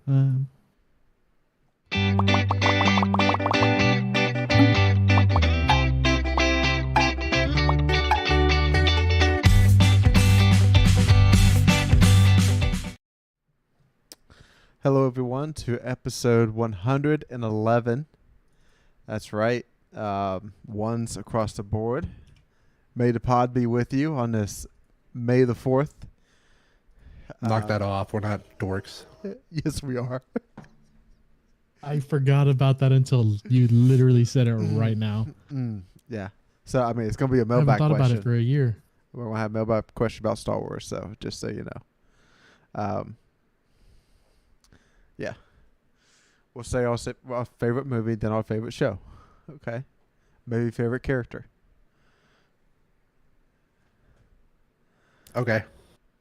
Um, Hello, everyone, to episode 111. That's right. Ones across the board. May the pod be with you on this May the 4th. Knock that off. We're not dorks. Yes, we are. I forgot about that until you literally said it right now. Yeah. So, I mean, it's going to be a I haven't mailbag thought about question. it for a year. We're going to have a mailbag question about Star Wars, so just so you know. Yeah. We'll say our favorite movie, then our favorite show. Okay. Maybe favorite character. Okay.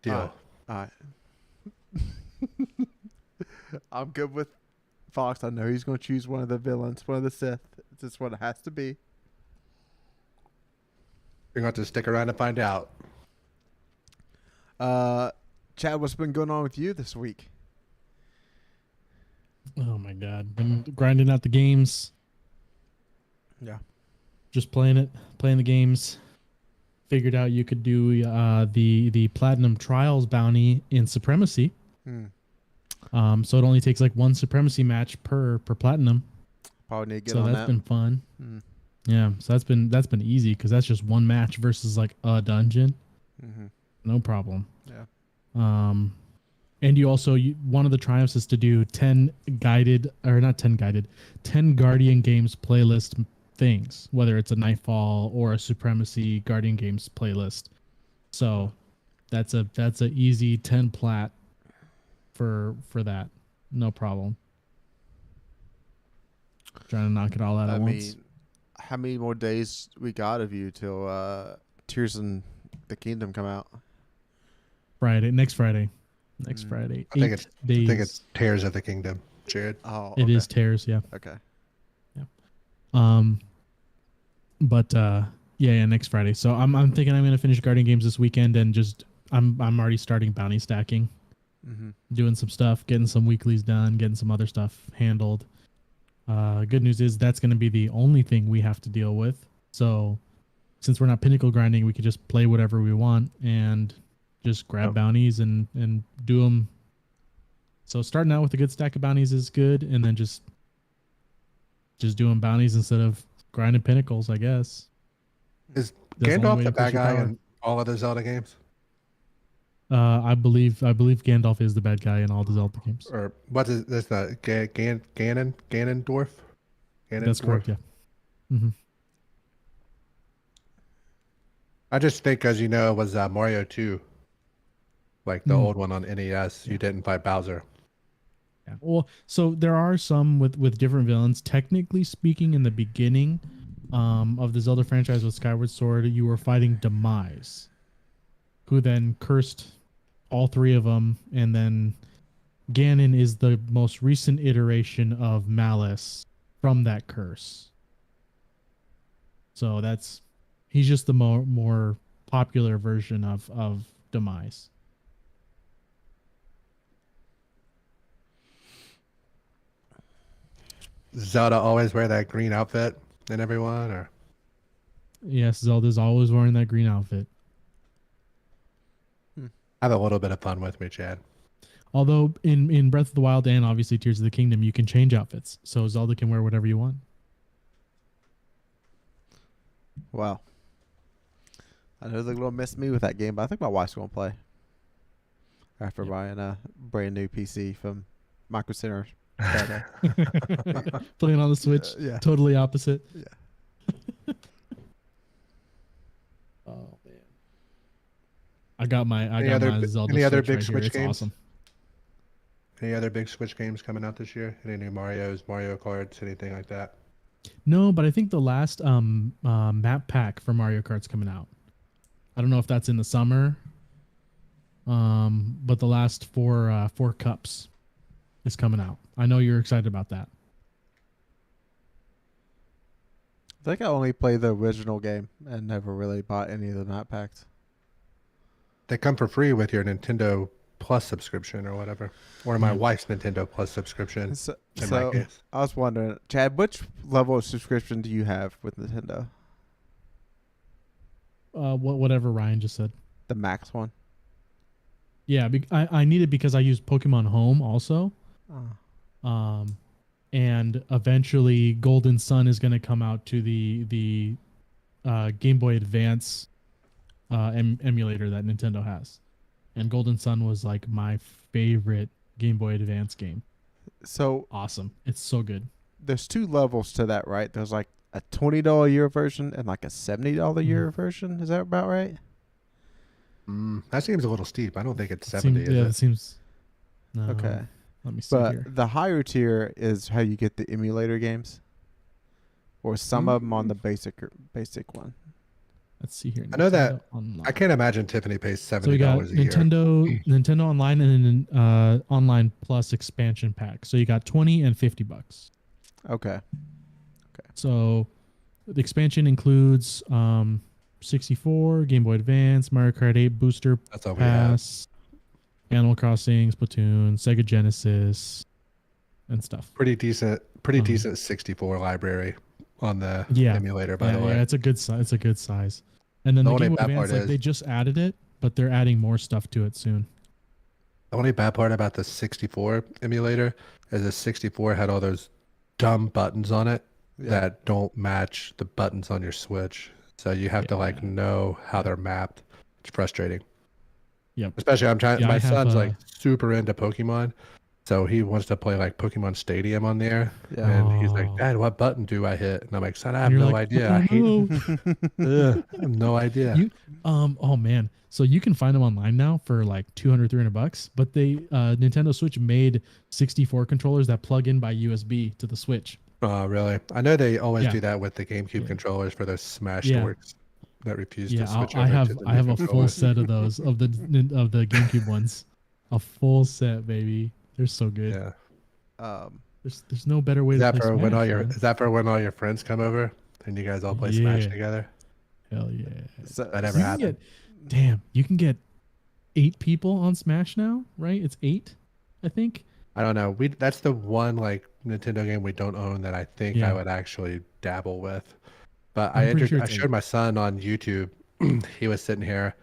Deal. All right. I'm good with Fox. I know he's going to choose one of the villains, one of the Sith. It's just what it has to be. You're going to have to stick around to find out. Chad, what's been going on with you this week? Oh my god. Been grinding out the games. Yeah. Just playing the games. Figured out you could do the Platinum Trials bounty in Supremacy. So it only takes like one Supremacy match per Platinum. Probably need to get So on that's that. been fun. Yeah, so that's been easy because that's just one match versus like a dungeon. No problem. Yeah. And you also one of the triumphs is to do 10 Guardian Games playlist things, whether it's a Nightfall or a Supremacy Guardian Games playlist. So that's a easy 10 plat for that. No problem. Trying to knock it all out at once. How many more days we got of you till Tears in the Kingdom come out? Next Friday. I think it's Tears of the Kingdom, Jared. Oh, It is Tears, yeah. Okay. But yeah, next Friday. So I'm thinking I'm gonna finish Guardian Games this weekend and just I'm already starting bounty stacking, doing some stuff, getting some weeklies done, getting some other stuff handled. Good news is that's gonna be the only thing we have to deal with. So since we're not pinnacle grinding, we could just play whatever we want and just grab bounties and do them. So starting out with a good stack of bounties is good, and then just doing bounties instead of grinding pinnacles, I guess. Is That's the only way Gandalf the to push bad your guy power. in all of the Zelda games? I believe Gandalf is the bad guy in all the Zelda games. Or what is this? Ganondorf? That's correct, yeah. I just think, as you know, it was Mario 2, like the old one on NES. You didn't fight Bowser. Yeah. Well, so there are some with different villains. Technically speaking, in the beginning of the Zelda franchise with Skyward Sword, you were fighting Demise, who then cursed all three of them, and then Ganon is the most recent iteration of Malice from that curse. So he's just the more popular version of Demise. Zelda always wear that green outfit and everyone, or Yes, Zelda's always wearing that green outfit. have a little bit of fun with me, Chad. Although in Breath of the Wild and obviously Tears of the Kingdom, you can change outfits, so Zelda can wear whatever you want. Wow. I know they're going to miss me with that game, but I think my wife's going to play after buying a brand new PC from Micro Center. Playing on the Switch, yeah. Totally opposite. Yeah. Oh man, I got my Zelda any other Switch big right Switch here. It's games? awesome. Any other big Switch games coming out this year? Any new Mario Karts, anything like that? No, but I think the last map pack for Mario Kart's coming out. I don't know if that's in the summer. But the last four cups is coming out. I know you're excited about that. I think I only played the original game and never really bought any of the map packs. They come for free with your Nintendo Plus subscription or whatever, or my wife's Nintendo Plus subscription. So, In my case, I was wondering, Chad, which level of subscription do you have with Nintendo? Whatever Ryan just said. The max one? Yeah, I need it because I use Pokemon Home also. And eventually Golden Sun is going to come out to the Game Boy Advance emulator that Nintendo has. And Golden Sun was like my favorite Game Boy Advance game. So awesome. It's so good. There's 2 levels to that, right? There's like a $20 a year version and like a $70 a year version. Is that about right? That seems a little steep. I don't think it's 70. It seems. No, okay. Let me see here. But the higher tier is how you get the emulator games, or some of them on the basic one. Let's see here. I know that. Online. I can't imagine Tiffany pays $70 so we got a year. Nintendo Online and an Online Plus expansion pack. So you got $20 and $50. Okay. So the expansion includes 64, Game Boy Advance, Mario Kart 8 Booster Pass, Animal Crossing, Splatoon, Sega Genesis, and stuff. Pretty decent 64 library on the emulator, by the way. Yeah, it's a good size. It's a good size. And then the Game Boy Advance, they just added it, but they're adding more stuff to it soon. The only bad part about the 64 emulator is the 64 had all those dumb buttons on it that don't match the buttons on your Switch. So you have to know how they're mapped. It's frustrating. Yep. Especially my son's like super into Pokemon. So he wants to play like Pokemon Stadium on there. Yeah. And he's like, Dad, what button do I hit? And I'm like, son, I have no idea. I have no idea. Oh man. So you can find them online now for like $200-$300, but Nintendo Switch made 64 controllers that plug in by USB to the Switch. Oh, really? I know they always do that with the GameCube controllers for those Smash dorks that refuse to switch over to the I have a full set of those of the GameCube ones. A full set, baby. They're so good. Yeah. There's no better way to play Smash. Is that for when all your friends come over and you guys all play Smash together? Hell yeah. So that ever happened? You can get 8 people on Smash now, right? It's 8, I think. I don't know. That's the one like Nintendo game we don't own that I think I would actually dabble with. But I showed my son on YouTube. He was sitting here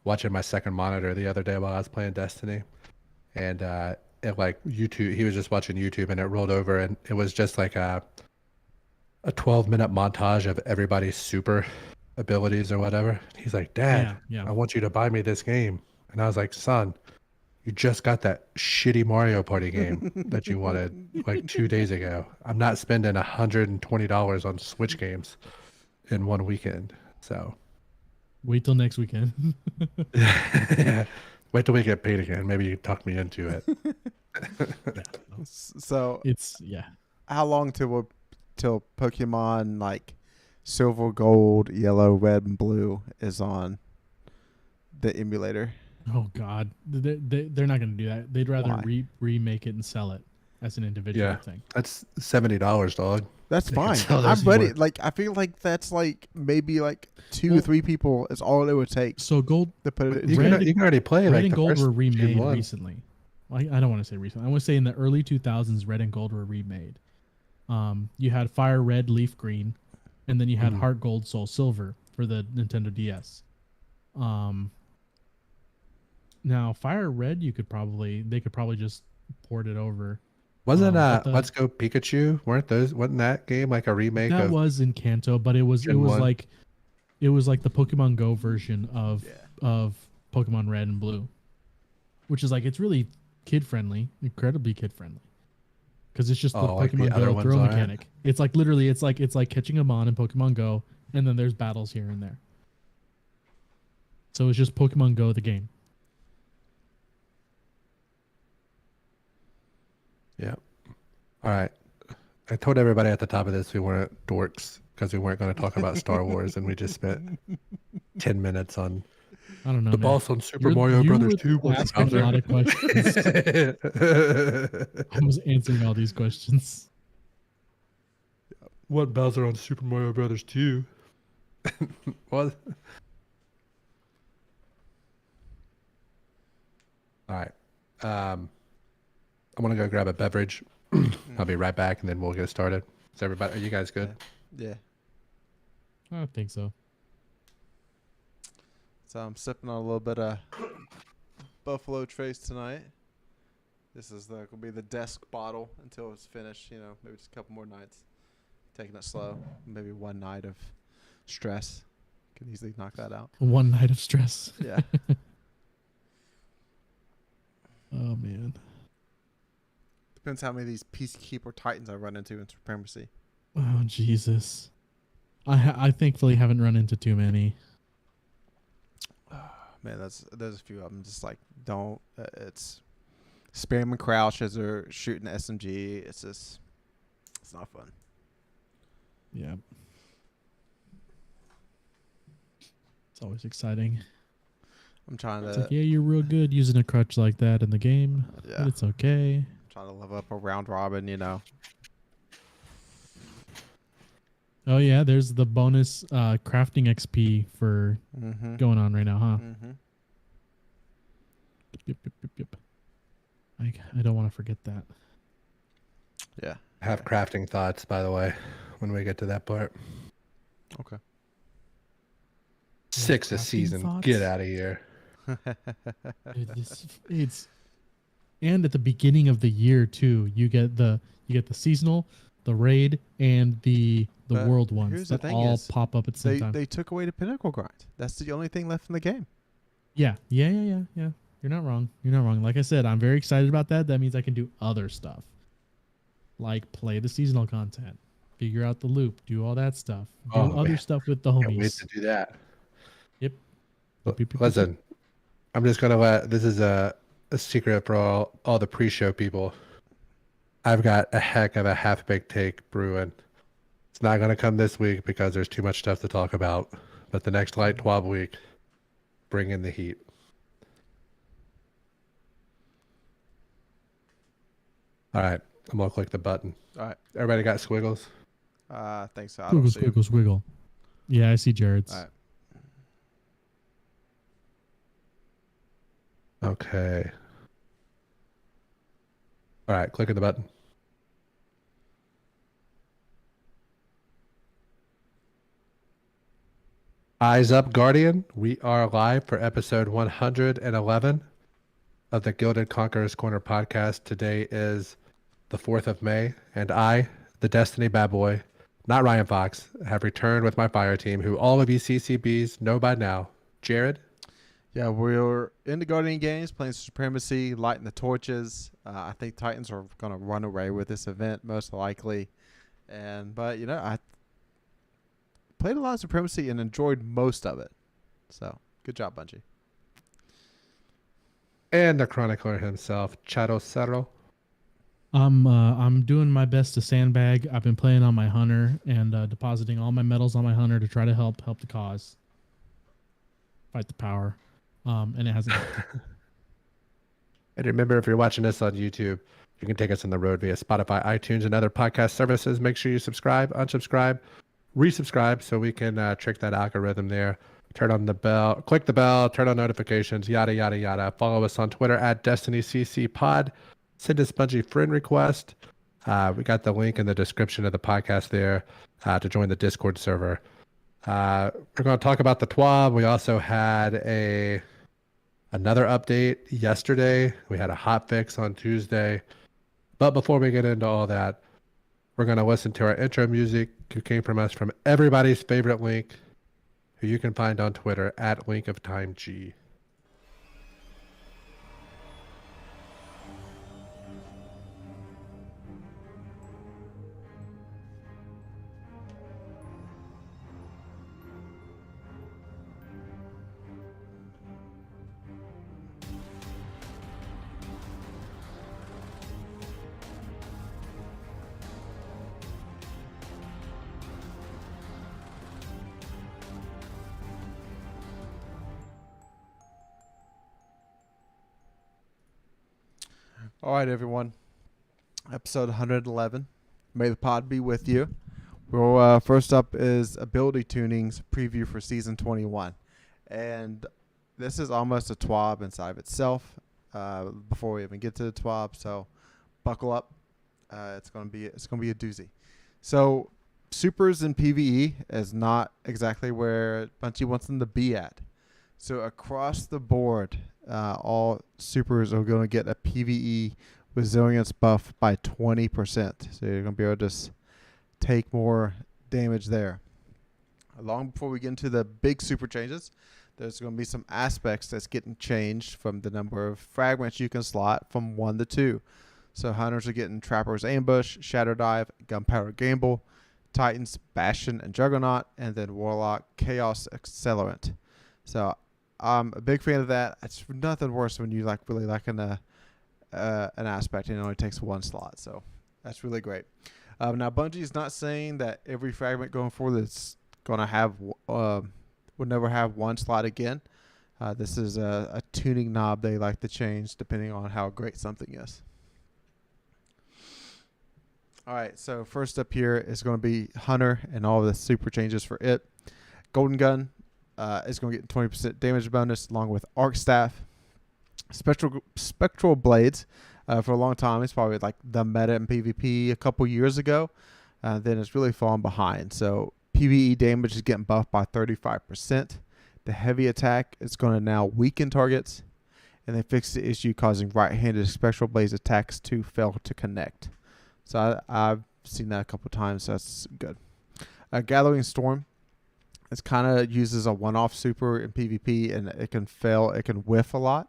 watching my second monitor the other day while I was playing Destiny, and it like YouTube. He was just watching YouTube, and it rolled over, and it was just like a 12-minute montage of everybody's super abilities or whatever. He's like, Dad, I want you to buy me this game, and I was like, son, you just got that shitty Mario Party game that you wanted like 2 days ago. I'm not spending $120 on Switch games in one weekend. So wait till next weekend. Wait till we get paid again. Maybe you talk me into it. So it's how long till Pokemon like Silver, Gold, Yellow, Red, and Blue is on the emulator? Oh God, they're not going to do that. They'd rather remake it and sell it as an individual thing. That's $70, dog. That's fine. I'm ready. Like I feel like that's like maybe like 2 or 3 people is all it would take. So Gold, to put it. You can already play. Red like and the Gold first were remade 2 recently. Well, I don't want to say recently. I want to say in the early 2000s, Red and Gold were remade. You had Fire Red, Leaf Green, and then you had Heart Gold, Soul Silver for the Nintendo DS. Now Fire Red, they could probably just port it over. Wasn't Let's Go Pikachu? Wasn't that game like a remake? That was in Kanto, but it was like the Pokemon Go version of Pokemon Red and Blue, which is like it's really kid friendly, incredibly kid friendly, because it's just the Pokemon Go throw mechanic. It's like literally it's like catching a mon in Pokemon Go, and then there's battles here and there. So it's just Pokemon Go the game. Yeah. All right. I told everybody at the top of this we weren't dorks because we weren't going to talk about Star Wars, and we just spent 10 minutes on the boss on Super Mario Brothers 2. Asking a lot of questions. I was answering all these questions. What Bowser on Super Mario Brothers 2? What? All right. I'm gonna go grab a beverage. I'll be right back, and then we'll get started. Is everybody? Are you guys good? Yeah. I don't think so. So I'm sipping on a little bit of Buffalo Trace tonight. This is gonna be the desk bottle until it's finished. Maybe just a couple more nights. Taking it slow. Maybe one night of stress. Can easily knock that out. One night of stress. Yeah. Oh man. Depends how many of these Peacekeeper Titans I run into in Supremacy. Oh Jesus. I thankfully haven't run into too many. Man, there's a few of them. Just like don't. It's spam and crouch as they're shooting the SMG. It's not fun. Yeah. It's always exciting. I'm trying to. It's like, yeah, you're real good using a crutch like that in the game. Yeah. But it's okay. I'm trying to level up a round robin. Oh yeah, there's the bonus crafting XP for going on right now, huh? Yep. I don't want to forget that. Yeah. I have crafting thoughts, by the way, when we get to that part. Okay. 6 a season. Thoughts? Get out of here. It's and at the beginning of the year too, you get the seasonal, the raid, and the world ones that all pop up at the same time. They took away the pinnacle grind. That's the only thing left in the game. Yeah. You're not wrong. Like I said, I'm very excited about that. That means I can do other stuff. Like play the seasonal content, figure out the loop, do all that stuff, do other stuff with the homies. Can't wait to do that. Yep. Listen, I'm just gonna let this is a secret for all the pre-show people. I've got a heck of a half-baked take brewing. It's not gonna come this week because there's too much stuff to talk about. But the next Light TWAB week, bring in the heat. All right, I'm gonna click the button. All right. Everybody got squiggles? Thanks. Squiggle. Yeah, I see Jared's. All right. Okay. All right, clicking the button. Eyes up, Guardian. We are live for episode 111 of the Gilded Conqueror's Corner podcast. Today is the 4th of May, and I, the Destiny bad boy, NotRyanFox, have returned with my fire team, who all of you CCBs know by now. Jared? Yeah, we're in the Guardian games, playing Supremacy, lighting the torches. I think Titans are going to run away with this event, most likely. But I played a lot of Supremacy and enjoyed most of it. So, good job, Bungie. And the chronicler himself, chadocero. I'm doing my best to sandbag. I've been playing on my hunter and depositing all my metals on my hunter to try to help the cause, fight the power. And it hasn't. And remember, if you're watching this on YouTube, you can take us on the road via Spotify, iTunes, and other podcast services. Make sure you subscribe, unsubscribe, resubscribe, so we can trick that algorithm there. Turn on the bell, click the bell, turn on notifications, yada, yada, yada. Follow us on Twitter at DestinyCCPod. Send us Bungie friend request. We got the link in the description of the podcast there to join the Discord server. We're going to talk about the TWAB. We also had another update yesterday. We had a hot fix on Tuesday. But before we get into all that, we're going to listen to our intro music, who came from us from everybody's favorite Link, who you can find on Twitter at LinkOfTimeG. All right, everyone. Episode 111. May the pod be with you. Well, first up is Ability Tunings preview for Season 21. And this is almost a TWAB inside of itself. before we even get to the TWAB. So buckle up. It's gonna be a doozy. So supers in PvE is not exactly where Bungie wants them to be at. So across the board, all supers are going to get a PvE resilience buff by 20%. So you're going to be able to just take more damage there. Long before we get into the big super changes, there's going to be some aspects that's getting changed from the number of fragments you can slot from 1 to 2. So hunters are getting Trapper's Ambush, Shadow Dive, Gunpowder Gamble, Titans, Bastion, and Juggernaut, and then Warlock, Chaos Accelerant. So I'm a big fan of that. It's nothing worse when you really like an aspect and it only takes 1 slot. So that's really great. Now Bungie is not saying that every fragment going forward is going to have will never have 1 slot again. This is a tuning knob they like to change depending on how great something is. All right, so first up here is going to be Hunter and all of the super changes for it. Golden Gun is going to get 20% damage bonus along with Arc Staff. Spectral Blades for a long time. It's probably like the meta in PvP a couple years ago. Then it's really fallen behind. So PvE damage is getting buffed by 35%. The heavy attack is going to now weaken targets. And they fixed the issue causing right-handed Spectral Blades attacks to fail to connect. So I've seen that a couple times, so that's good. Gathering Storm. It kind of uses a one-off super in PvP, and it can whiff a lot.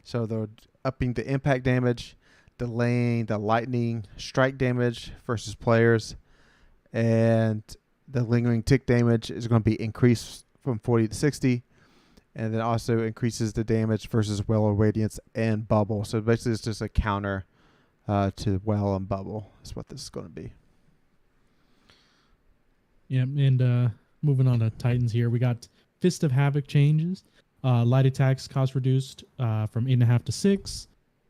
So they're upping the impact damage, delaying the lightning strike damage versus players, and the lingering tick damage is going to be increased from 40 to 60, and then also increases the damage versus Well of Radiance and Bubble. So basically it's just a counter to Well and Bubble is what this is going to be. Yeah, and moving on to Titans here, we got Fist of Havoc changes. Light attacks cost reduced from 8.5 to 6.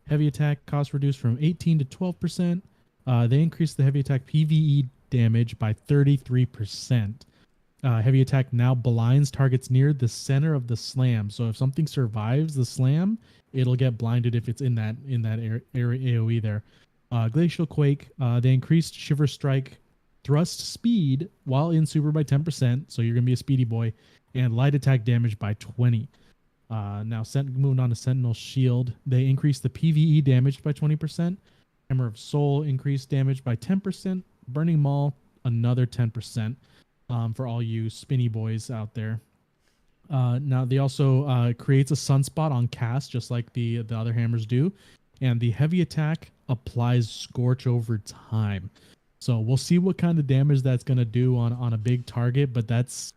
Heavy attack cost reduced from 18 to 12%. They increased the heavy attack PvE damage by 33%. Heavy attack now blinds targets near the center of the slam. So if something survives the slam, it'll get blinded if it's in that area AoE there. Glacial Quake, they increased Shiver Strike thrust speed while in super by 10%. So you're gonna be a speedy boy, and light attack damage by 20. Now moving on to Sentinel Shield, they increased the PvE damage by 20%. Hammer of Soul increased damage by 10%. Burning Maul another 10%. For all you spinny boys out there. Now they also creates a sunspot on cast, just like the other hammers do, and the heavy attack applies Scorch over time. So we'll see what kind of damage that's gonna do on a big target, but that's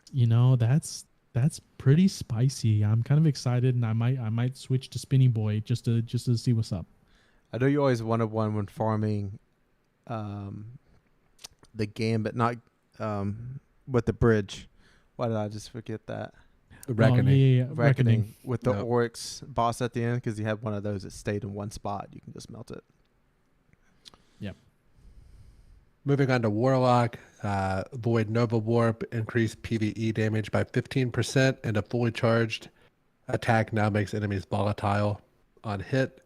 pretty spicy. I'm kind of excited, and I might switch to spinny boy just to see what's up. I know you always wanted one when farming, the Gambit, not with the bridge. Why did I just forget that? Reckoning. Reckoning with the Oryx boss at the end, because you had one of those that stayed in one spot. You can just melt it. Yep. Moving on to Warlock, Void Nova Warp increased PvE damage by 15%, and a fully charged attack now makes enemies volatile on hit.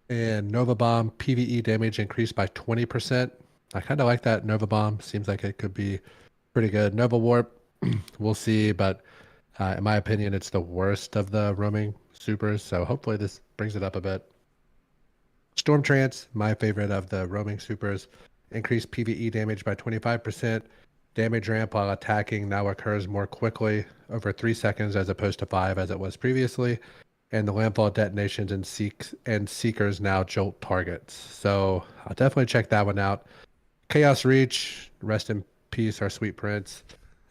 And Nova Bomb PvE damage increased by 20%. I kind of like that Nova Bomb. Seems like it could be pretty good. Nova Warp, we'll see, but in my opinion, it's the worst of the roaming supers, so hopefully this brings it up a bit. Storm Trance, my favorite of the roaming supers, increased PvE damage by 25%. Damage ramp while attacking now occurs more quickly, over 3 seconds as opposed to 5 as it was previously. And the landfall detonations and seekers now jolt targets. So I'll definitely check that one out. Chaos Reach, rest in peace, our sweet prince.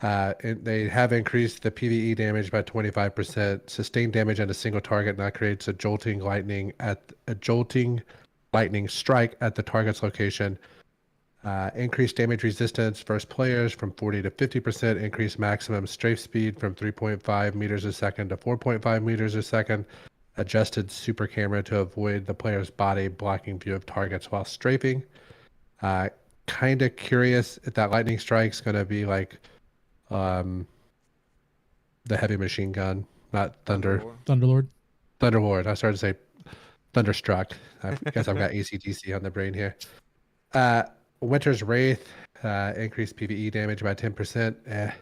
They have increased the PvE damage by 25%. Sustained damage on a single target now creates a jolting lightning strike at the target's location. Increased damage resistance first players from 40 to 50%. Increased maximum strafe speed from 3.5 meters a second to 4.5 meters a second. Adjusted super camera to avoid the player's body blocking view of targets while strafing. Kind of curious if that lightning strike's going to be like the heavy machine gun, not Thunderlord. Thunderlord. I started to say Thunderstruck. I guess I've got AC/DC on the brain here. Winter's Wraith increased PvE damage by 10%.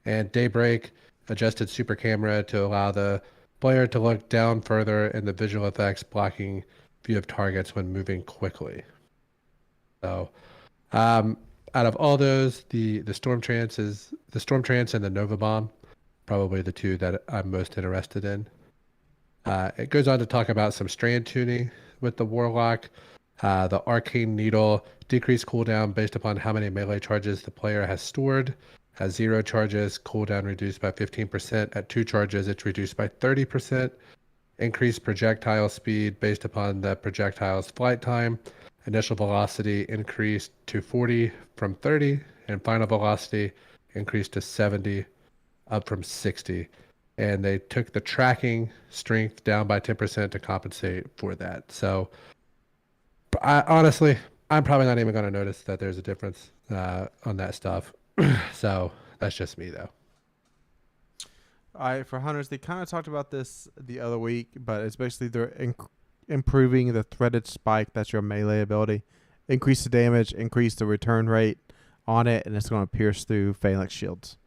And Daybreak adjusted super camera to allow the player to look down further in the visual effects, blocking view of targets when moving quickly. So, out of all those, the Storm Trance and the Nova Bomb, probably the two that I'm most interested in. It goes on to talk about some strand tuning with the Warlock. The Arcane Needle decreased cooldown based upon how many melee charges the player has stored. Has 0 charges, cooldown reduced by 15%. At 2 charges, it's reduced by 30%. Increased projectile speed based upon the projectile's flight time. Initial velocity increased to 40 from 30, and final velocity increased to 70, up from 60. And they took the tracking strength down by 10% to compensate for that. So, honestly, I'm probably not even going to notice that there's a difference on that stuff. So that's just me, though. All right, for hunters, they kind of talked about this the other week, but it's basically they're improving the threaded spike. That's your melee ability. Increase the damage, increase the return rate on it, and it's going to pierce through phalanx shields.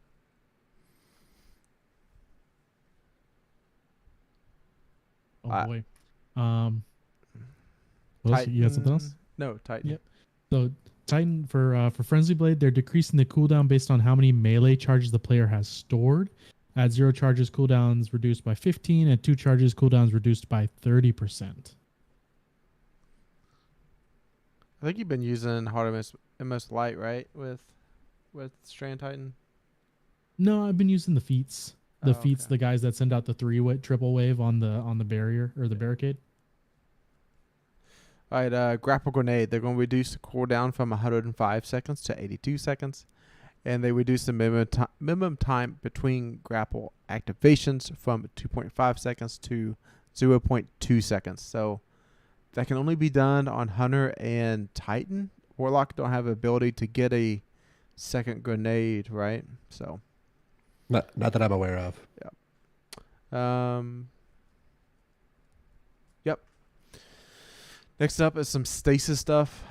Oh boy. You got something else? No, Titan. Yep. So Titan for Frenzy Blade, they're decreasing the cooldown based on how many melee charges the player has stored. At 0 charges, cooldowns reduced by 15. At 2 charges, cooldowns reduced by 30%. I think you've been using Hard MS Light, right? With Strand Titan. No, I've been using the feats. The feats, okay. the guys that send out the triple wave on the barrier or the barricade. All right, Grapple Grenade. They're going to reduce the cooldown from 105 seconds to 82 seconds. And they reduce the minimum time between grapple activations from 2.5 seconds to 0.2 seconds. So that can only be done on Hunter and Titan. Warlock don't have the ability to get a second grenade, right? So not that I'm aware of. Yeah. Yep. Next up is some stasis stuff.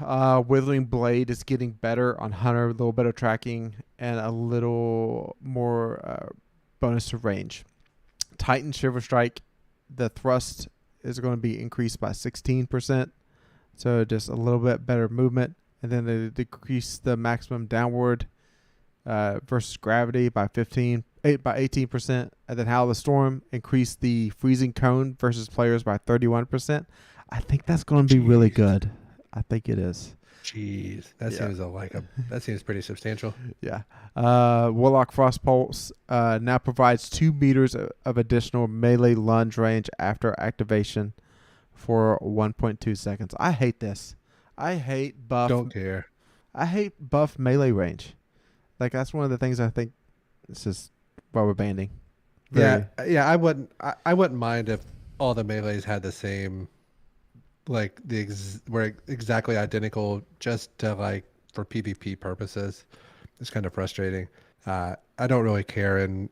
Withering Blade is getting better on Hunter, a little better tracking, and a little more bonus to range. Titan Shiver Strike, the thrust is going to be increased by 16%, so just a little bit better movement. And then they decrease the maximum downward versus gravity by 18%. And then Howl the Storm increased the freezing cone versus players by 31%. I think that's going to be really good. I think it is. Jeez, that seems that seems pretty substantial. Yeah. Warlock Frost Pulse now provides 2 meters of additional melee lunge range after activation for 1.2 seconds. I hate this. I hate buff. Don't care. I hate buff melee range. Like, that's one of the things I think this is why we're banding. Yeah. I wouldn't mind if all the melees had the same, like were exactly identical, just to for PvP purposes. It's kind of frustrating. I don't really care, and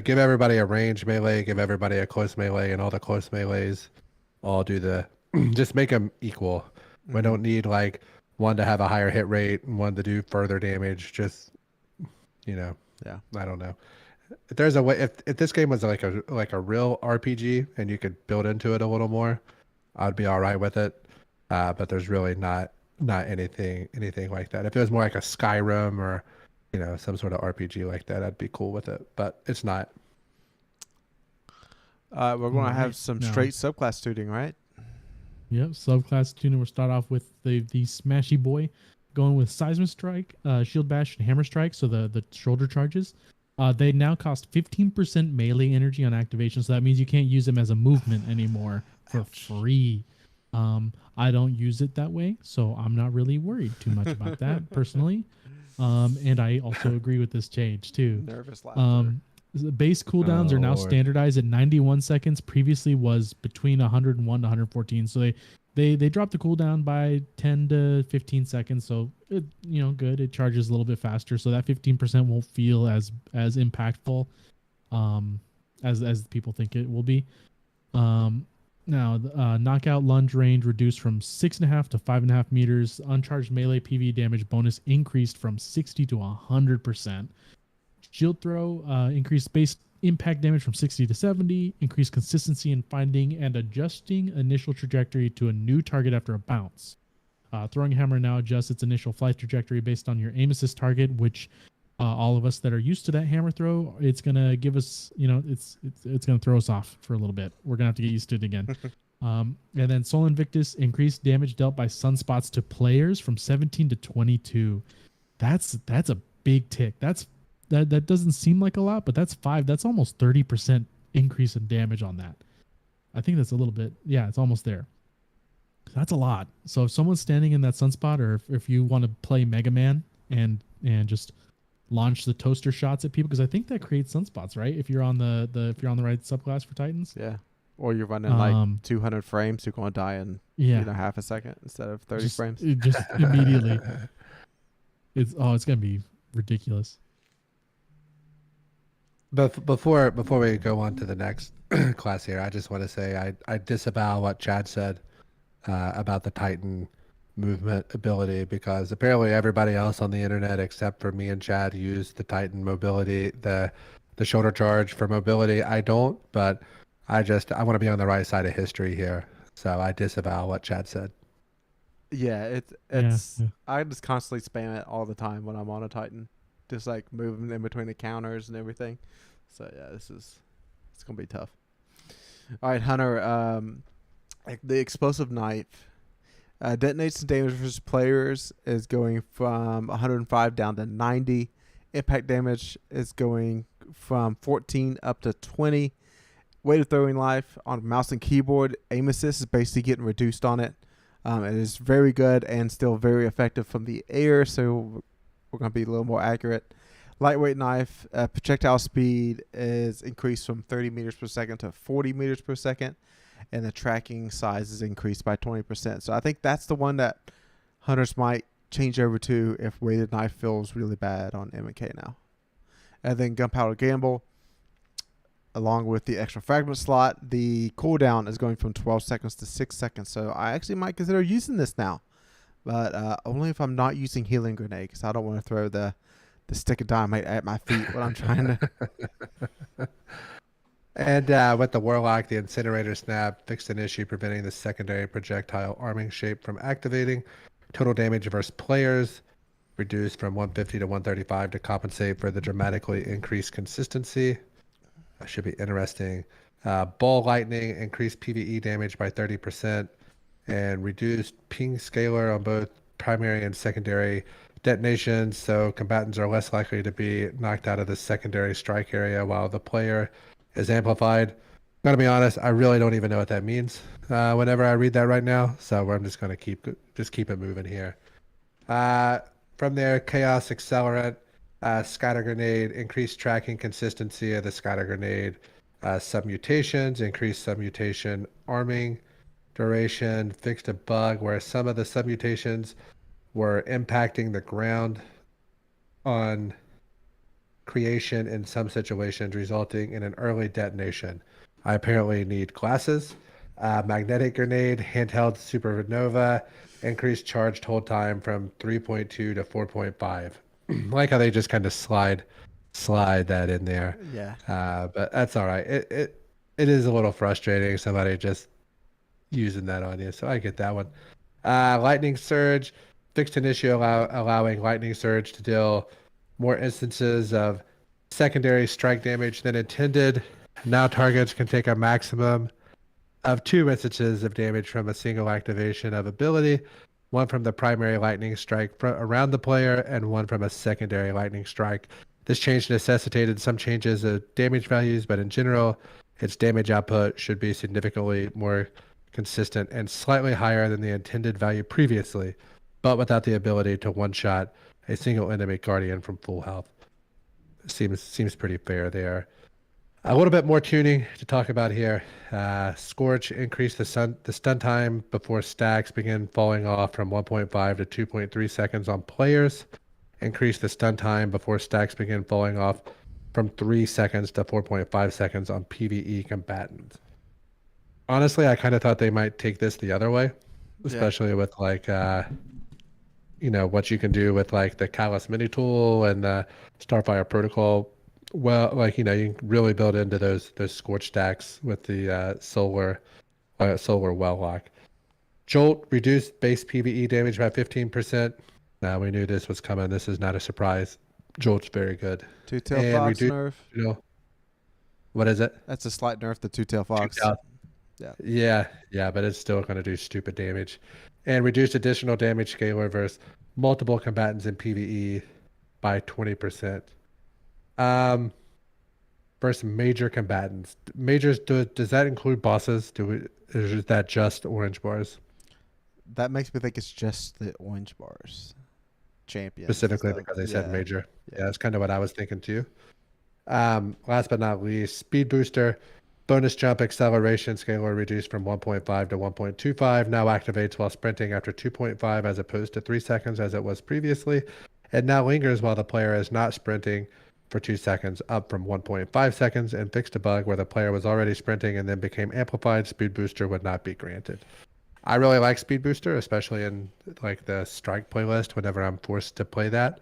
give everybody a range melee, give everybody a close melee, and all the close melees all do the just make them equal. Mm-hmm. We don't need one to have a higher hit rate and one to do further damage. Just yeah, I don't know. If there's a way, if this game was like a real RPG and you could build into it a little more, I'd be all right with it. But there's really not anything like that. If it was more like a Skyrim or some sort of RPG like that, I'd be cool with it. But it's not. We're going to have some straight subclass tuning, right? Yep, subclass tuning. We'll start off with the smashy boy, going with Seismic Strike, Shield Bash, and Hammer Strike. So the shoulder charges. They now cost 15% melee energy on activation, so that means you can't use them as a movement anymore for free. I don't use it that way, so I'm not really worried too much about that personally. And I also agree with this change too. Nervous laughter. The base cooldowns are now standardized at 91 seconds. Previously was between 101 to 114. So they dropped the cooldown by 10 to 15 seconds. So it, good. It charges a little bit faster. So that 15% won't feel as impactful as people think it will be. Now, knockout lunge range reduced from 6.5 to 5.5 meters. Uncharged melee PV damage bonus increased from 60 to 100%. Shield throw increased base impact damage from 60 to 70. Increased consistency in finding and adjusting initial trajectory to a new target after a bounce. Throwing hammer now adjusts its initial flight trajectory based on your aim assist target, which all of us that are used to that hammer throw, it's gonna give us, it's gonna throw us off for a little bit. We're gonna have to get used to it again. And then Sol Invictus increased damage dealt by sunspots to players from 17 to 22. That's a big tick. That doesn't seem like a lot, but that's almost 30% increase in damage on that. I think that's a little bit. Yeah, it's almost there. That's a lot. So if someone's standing in that sunspot, or if you want to play Mega Man and just launch the toaster shots at people, because I think that creates sunspots, right? If you're on the right subclass for Titans. Yeah. Or you're running like 200 frames, you're going to die in half a second instead of 30 frames. Just immediately. It's going to be ridiculous. But before we go on to the next class here, I just want to say I disavow what Chad said about the Titan movement ability, because apparently everybody else on the internet except for me and Chad use the Titan mobility, the shoulder charge for mobility. I don't, but I want to be on the right side of history here, so I disavow what Chad said. Yeah, it's I just constantly spam it all the time when I'm on a Titan, just like moving in between the counters and everything. So yeah, it's gonna be tough. All right, Hunter. The explosive knife detonates and damage versus players is going from 105 down to 90. Impact damage is going from 14 up to 20. Weight of throwing life on mouse and keyboard. Aim assist is basically getting reduced on it. It is very good and still very effective from the air, so we're going to be a little more accurate. Lightweight knife, projectile speed is increased from 30 meters per second to 40 meters per second, and the tracking size is increased by 20%. So I think that's the one that hunters might change over to if weighted knife feels really bad on M&K now. And then gunpowder gamble, along with the extra fragment slot, the cooldown is going from 12 seconds to 6 seconds. So I actually might consider using this now, but only if I'm not using healing grenade, because I don't want to throw the stick of dynamite at my feet when I'm trying to. And with the Warlock, the Incinerator Snap fixed an issue preventing the secondary projectile arming shape from activating. Total damage versus players reduced from 150 to 135 to compensate for the dramatically increased consistency. That should be interesting. Ball Lightning increased PvE damage by 30% and reduced ping scalar on both primary and secondary detonations, so combatants are less likely to be knocked out of the secondary strike area while the player is amplified. I'm going to be honest, I really don't even know what that means whenever I read that right now, so I'm just going to keep it moving here. From there, Chaos Accelerant, Scatter Grenade, increased tracking consistency of the Scatter Grenade, submutations, increased submutation arming duration, fixed a bug where some of the submutations were impacting the ground on creation in some situations, resulting in an early detonation. I apparently need glasses. Magnetic Grenade, handheld supernova, increased charged hold time from 3.2 to 4.5. I like how they just kind of slide that in there. Yeah. But that's all right. It is a little frustrating, somebody just using that on you, so I get that one. Lightning Surge, fixed an issue allowing Lightning Surge to deal more instances of secondary strike damage than intended. Now targets can take a maximum of 2 instances of damage from a single activation of ability, one from the primary lightning strike around the player and one from a secondary lightning strike. This change necessitated some changes of damage values, but in general, its damage output should be significantly more consistent and slightly higher than the intended value previously, but without the ability to one-shot a single enemy guardian from full health. Seems pretty fair there. A little bit more tuning to talk about here. Scorch increased the stun time before stacks begin falling off from 1.5 to 2.3 seconds on players. Increased the stun time before stacks begin falling off from 3 seconds to 4.5 seconds on PvE combatants. Honestly, I kind of thought they might take this the other way, especially with like, what you can do with like the Callus mini tool and the Starfire protocol. Well, like, you can really build into those scorch stacks with the solar well lock. Jolt reduced base PvE damage by 15%. Now we knew this was coming. This is not a surprise. Jolt's very good. Two-tail fox nerf. What is it? That's a slight nerf. The two-tail fox. Yeah, but it's still going to do stupid damage. And reduced additional damage scalar versus multiple combatants in PvE by 20%. Versus major combatants. Majors, does that include bosses? Is that just orange bars? That makes me think it's just the orange bars. Champions. Specifically because they said major. Yeah, that's kind of what I was thinking too. Last but not least, speed booster. Bonus jump acceleration scalar reduced from 1.5 to 1.25. Now activates while sprinting after 2.5 as opposed to 3 seconds as it was previously. It now lingers while the player is not sprinting for 2 seconds, up from 1.5 seconds, and fixed a bug where the player was already sprinting and then became amplified. Speed booster would not be granted. I really like speed booster, especially in like the strike playlist whenever I'm forced to play that.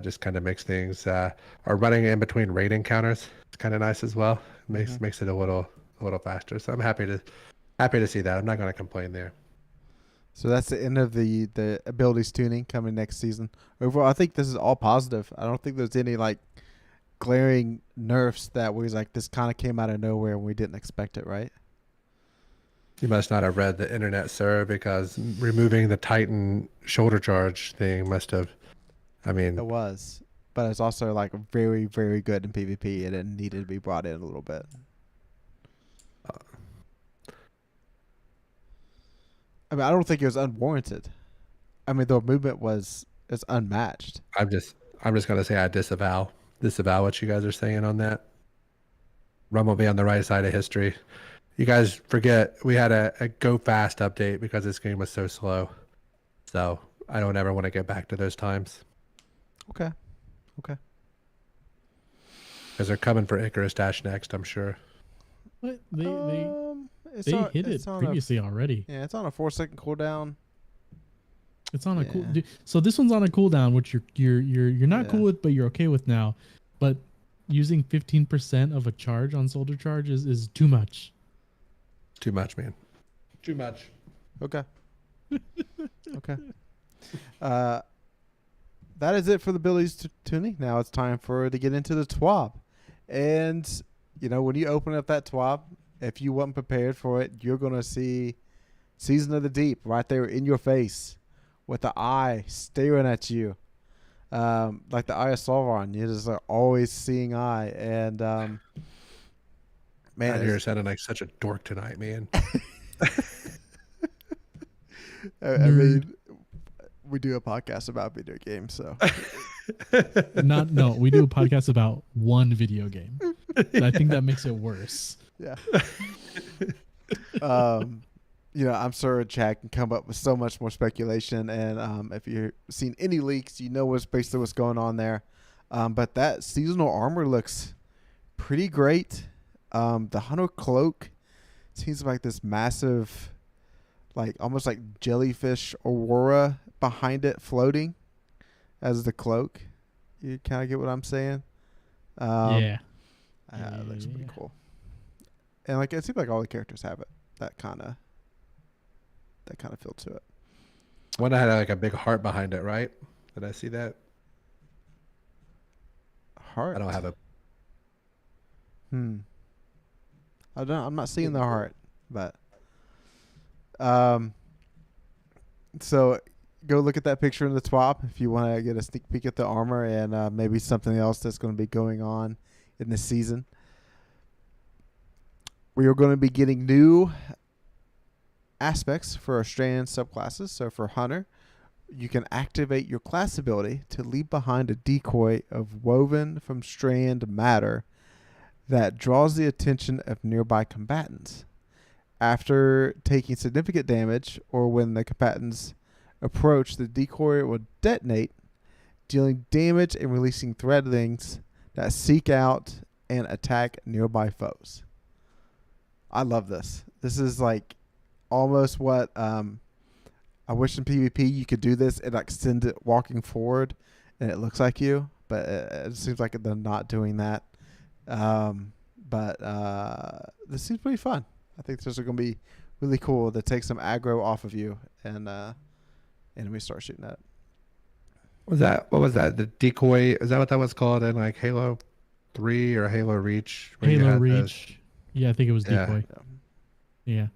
Just kind of makes things or running in between raid encounters. It's kind of nice as well. Makes it a little faster. So I'm happy to see that. I'm not going to complain there. So that's the end of the abilities tuning coming next season. Overall, I think this is all positive. I don't think there's any like glaring nerfs that was like this kind of came out of nowhere and we didn't expect it, right? You must not have read the internet, sir, because removing the Titan shoulder charge thing must have. I mean, it was, but it's also like very, very good in PvP, and it needed to be brought in a little bit. I mean, I don't think it was unwarranted. I mean, the movement is unmatched. I'm just gonna say I disavow what you guys are saying on that. Rum will be on the right side of history. You guys forget we had a go fast update because this game was so slow. So I don't ever want to get back to those times. Okay. Because they're coming for Icarus Dash next, I'm sure. What? They hit it previously already. Yeah, it's on a 4-second cooldown. It's on a cool. So this one's on a cooldown, which you're not cool with, but you're okay with now. But using 15% of a charge on soldier charge is too much. Too much, man. Too much. Okay. That is it for the abilities tuning. Now it's time to get into the TWAB. And, when you open up that TWAB, if you weren't prepared for it, you're going to see Season of the Deep right there in your face with the eye staring at you. Like the eye of Sauron. You're just like always seeing eye. And, man, you're sounding like such a dork tonight, man. I mean, we do a podcast about video games, so we do a podcast about one video game. I think that makes it worse. Yeah. I'm sure Chad can come up with so much more speculation, and if you've seen any leaks, what's basically what's going on there. But that seasonal armor looks pretty great. The Hunter cloak seems like this massive, like almost like jellyfish aurora behind it floating as the cloak. You kind of get what I'm saying? It looks pretty cool. And like it seems like all the characters have it. That kind of feel to it. One that had like a big heart behind it, right? Did I see that? Heart? I don't have a. I'm not seeing the heart, but so go look at that picture in the TWAB if you want to get a sneak peek at the armor and maybe something else that's going to be going on in this season. We are going to be getting new aspects for our strand subclasses. So for Hunter, you can activate your class ability to leave behind a decoy of woven from strand matter that draws the attention of nearby combatants. After taking significant damage or when the combatants approach, the decoy will detonate, dealing damage and releasing threadlings that seek out and attack nearby foes. I love this. This is like almost what I wish in PvP you could do this and like send it walking forward, and it looks like you, but it seems like they're not doing that. But this seems pretty fun. I think this is going to be really cool to take some aggro off of you and we start shooting at it. What was that? The decoy? Is that what that was called in like Halo 3 or Halo Reach? Halo Reach. Yeah, I think it was decoy. Yeah.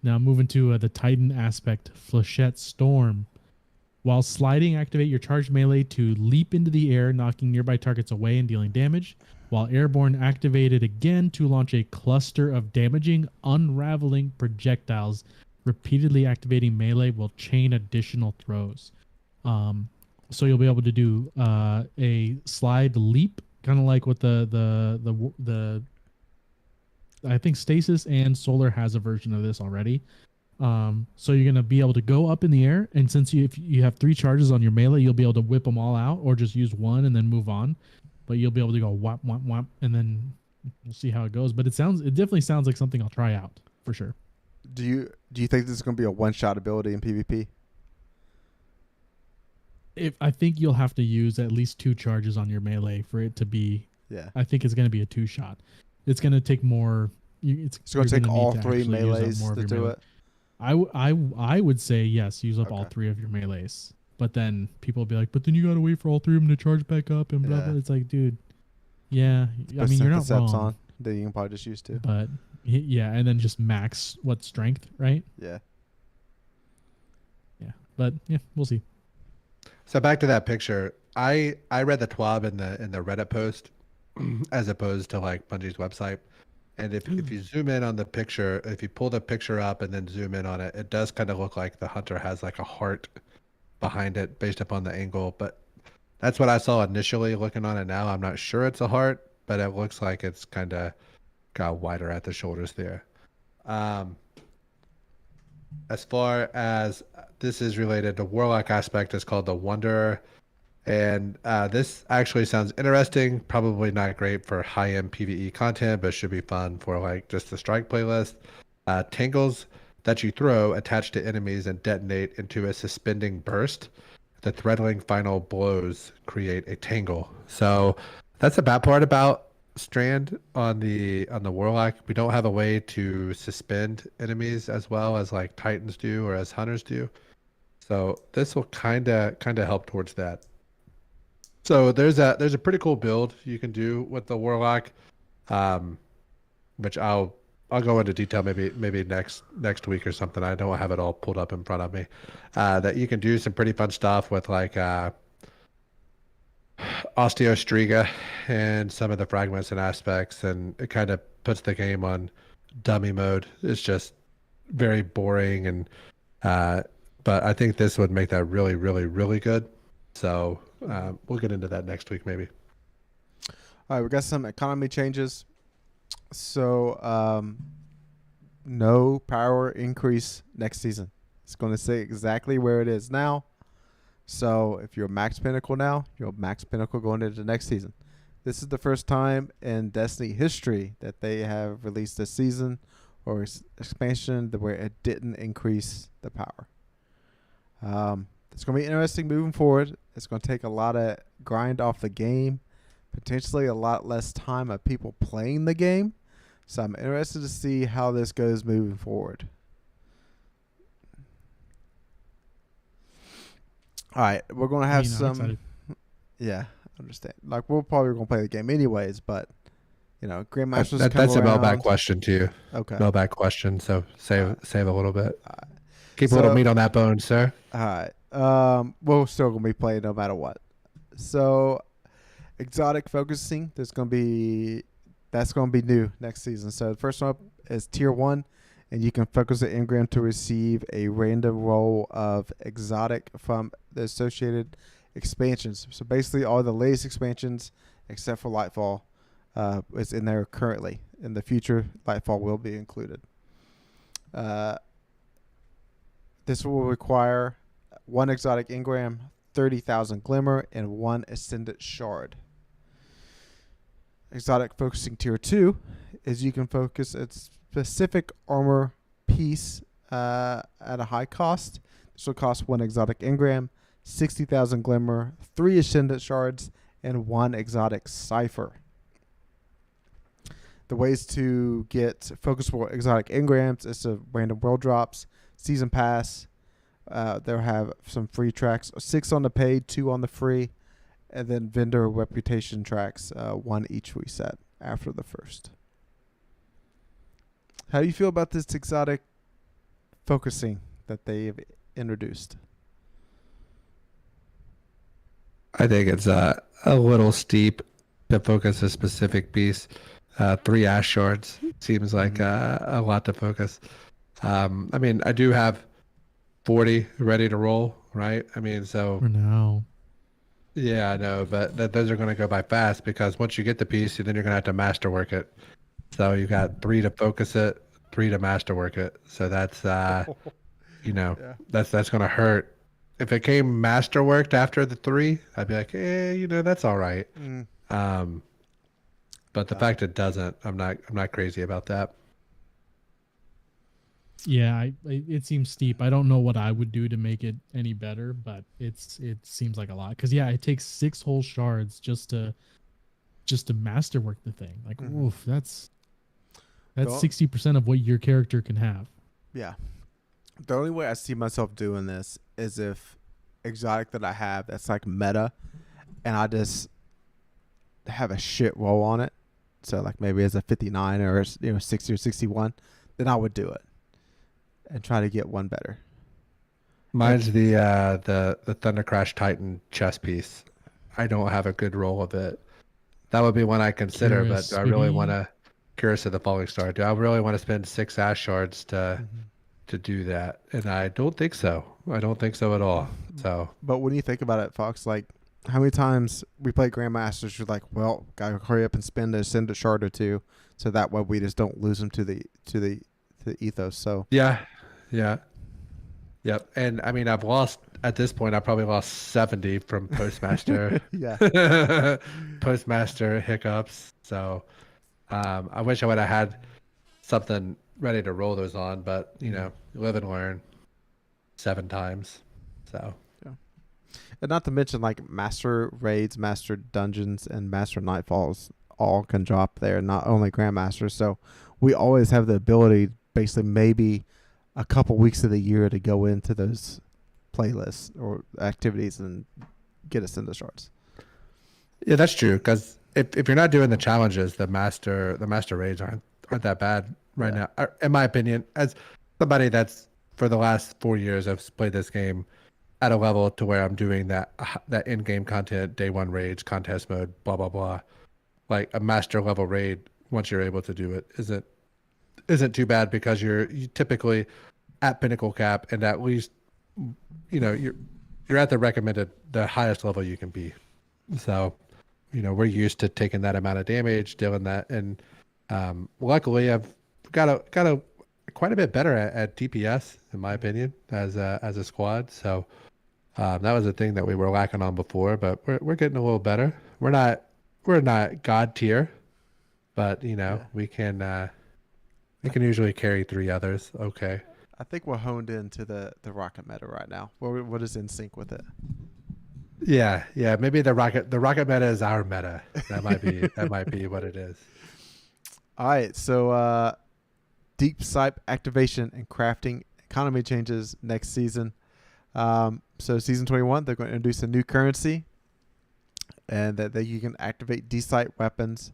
Now moving to the Titan aspect, Flechette Storm. While sliding, activate your charged melee to leap into the air, knocking nearby targets away and dealing damage. While airborne, activate it again to launch a cluster of damaging, unraveling projectiles. Repeatedly activating melee will chain additional throws. So you'll be able to do a slide leap, kind of like what the I think Stasis and Solar has a version of this already. So you're going to be able to go up in the air, and since if you have 3 charges on your melee, you'll be able to whip them all out or just use one and then move on. But you'll be able to go whap, whap, whap, and then we'll see how it goes. But it definitely sounds like something I'll try out for sure. Do you think this is going to be a one-shot ability in PvP? I think you'll have to use at least 2 charges on your melee for it to be. Yeah. I think it's going to be a 2-shot. It's going to take more. It's going to take all 3 melees to do it. I would say yes. Use up all 3 of your melees, but then people will be like, but then you got to wait for all 3 of them to charge back up and blah blah. It's like, dude, yeah. I mean, you're not wrong. That you can probably just use 2. But yeah, and then just max strength, right? Yeah. Yeah, but yeah, we'll see. So back to that picture, I read the TWAB in the Reddit post as opposed to like Bungie's website. And if you zoom in on the picture, if you pull the picture up and then zoom in on it, it does kind of look like the hunter has like a heart behind it based upon the angle. But that's what I saw initially looking on it now. I'm not sure it's a heart, but it looks like it's kind of got wider at the shoulders there. As far as this is related, the warlock aspect is called the Wanderer. And this actually sounds interesting. Probably not great for high-end PvE content, but should be fun for like just the strike playlist. Tangles that you throw attach to enemies and detonate into a suspending burst. The threading final blows create a tangle. So that's the bad part about Strand on the warlock. We don't have a way to suspend enemies as well as like Titans do or as hunters do. So this will kind of help towards that. So there's a pretty cool build you can do with the warlock, which I'll go into detail maybe next week or something. I don't have it all pulled up in front of me. That you can do some pretty fun stuff with like Osteostriga and some of the fragments and aspects, and it kind of puts the game on dummy mode. It's just very boring, and but I think this would make that really, really, really good. So we'll get into that next week maybe. All right, we got some economy changes. So no power increase next season. It's going to say exactly where it is now. So if you're max pinnacle now, you're max pinnacle going into the next season. This is the first time in Destiny history that they have released a season or expansion where it didn't increase the power. It's going to be interesting moving forward. It's going to take a lot of grind off the game, potentially a lot less time of people playing the game. So I'm interested to see how this goes moving forward. All right, we're going to have some. Yeah, I understand. Like, we're probably going to play the game anyways, but, Grandmaster's that's a mailbag question to you. Okay. Mailbag question, so save a little bit. Keep a little meat on that bone, sir. All right. We're still going to be playing no matter what. So, exotic focusing, that's going to be new next season. So, the first one up is Tier 1. And you can focus the engram to receive a random roll of exotic from the associated expansions. So basically all the latest expansions except for Lightfall is in there currently. In the future, Lightfall will be included. This will require 1 exotic engram, 30,000 glimmer, and 1 ascendant shard. Exotic focusing Tier 2 is you can focus a specific armor piece at a high cost. This will cost 1 exotic engram, 60,000 glimmer, 3 ascendant shards, and 1 exotic cipher. The ways to get focusable exotic engrams is to random world drops, season pass. They'll have some free tracks, 6 on the paid, 2 on the free, and then vendor reputation tracks, 1 each reset after the first. How do you feel about this exotic focusing that they've introduced? I think it's a little steep to focus a specific piece. 3 ash shards seems like a lot to focus. I mean, I do have 40 ready to roll, right? I mean, so for now. Yeah, I know, but those are going to go by fast because once you get the piece, then you're going to have to masterwork it. So you got 3 to focus it, 3 to masterwork it. So that's that's going to hurt. If it came masterworked after the 3, I'd be like, that's all right. But the fact it doesn't, I'm not crazy about that. Yeah, it seems steep. I don't know what I would do to make it any better, but it seems like a lot. Because it takes 6 whole shards just to masterwork the thing. Like, oof, that's 60% of what your character can have. Yeah. The only way I see myself doing this is if exotic that I have that's like meta, and I just have a shit roll on it. So like maybe as a 59 or 60 or 61, then I would do it and try to get 1 better. Mine's the Thunder Crash Titan chess piece. I don't have a good roll of it. That would be one I consider, Curious, but do I really want to Curious of the Falling Star? Do I really want to spend 6 ash shards to do that? And I don't think so. I don't think so at all. So, but when you think about it, Fox, like how many times we play Grandmasters, you're like, well, gotta hurry up and send a shard or 2, so that way we just don't lose them to the ethos. So yeah. Yep. And I mean, I've lost at this point. I probably lost 70 from Postmaster. Postmaster hiccups. So I wish I would have had something ready to roll those on, but live and learn 7 times. So yeah. And not to mention like Master Raids, Master Dungeons, and Master Nightfalls all can drop there, not only Grandmasters. So we always have the ability, basically maybe a couple weeks of the year, to go into those playlists or activities and get us into shards. Yeah, that's true. Because if you're not doing the challenges, the master raids aren't that bad right now, in my opinion. As somebody that's for the last 4 years, I've played this game at a level to where I'm doing that in-game content, day 1 raids, contest mode, blah blah blah. Like a master level raid, once you're able to do it, isn't too bad because you typically at pinnacle cap, and at least you're at the highest level you can be. So we're used to taking that amount of damage, doing that, and luckily I've got quite a bit better at DPS, in my opinion, as a squad. So that was a thing that we were lacking on before, but we're getting a little better. We're not god tier, but we can usually carry 3 others. Okay. I think we're honed into the rocket meta right now. What is in sync with it? Yeah. Maybe the rocket meta is our meta. That might be what it is. All right. So deep sipe activation and crafting economy changes next season. So season 21, they're going to introduce a new currency, and that you can activate D-Sight weapons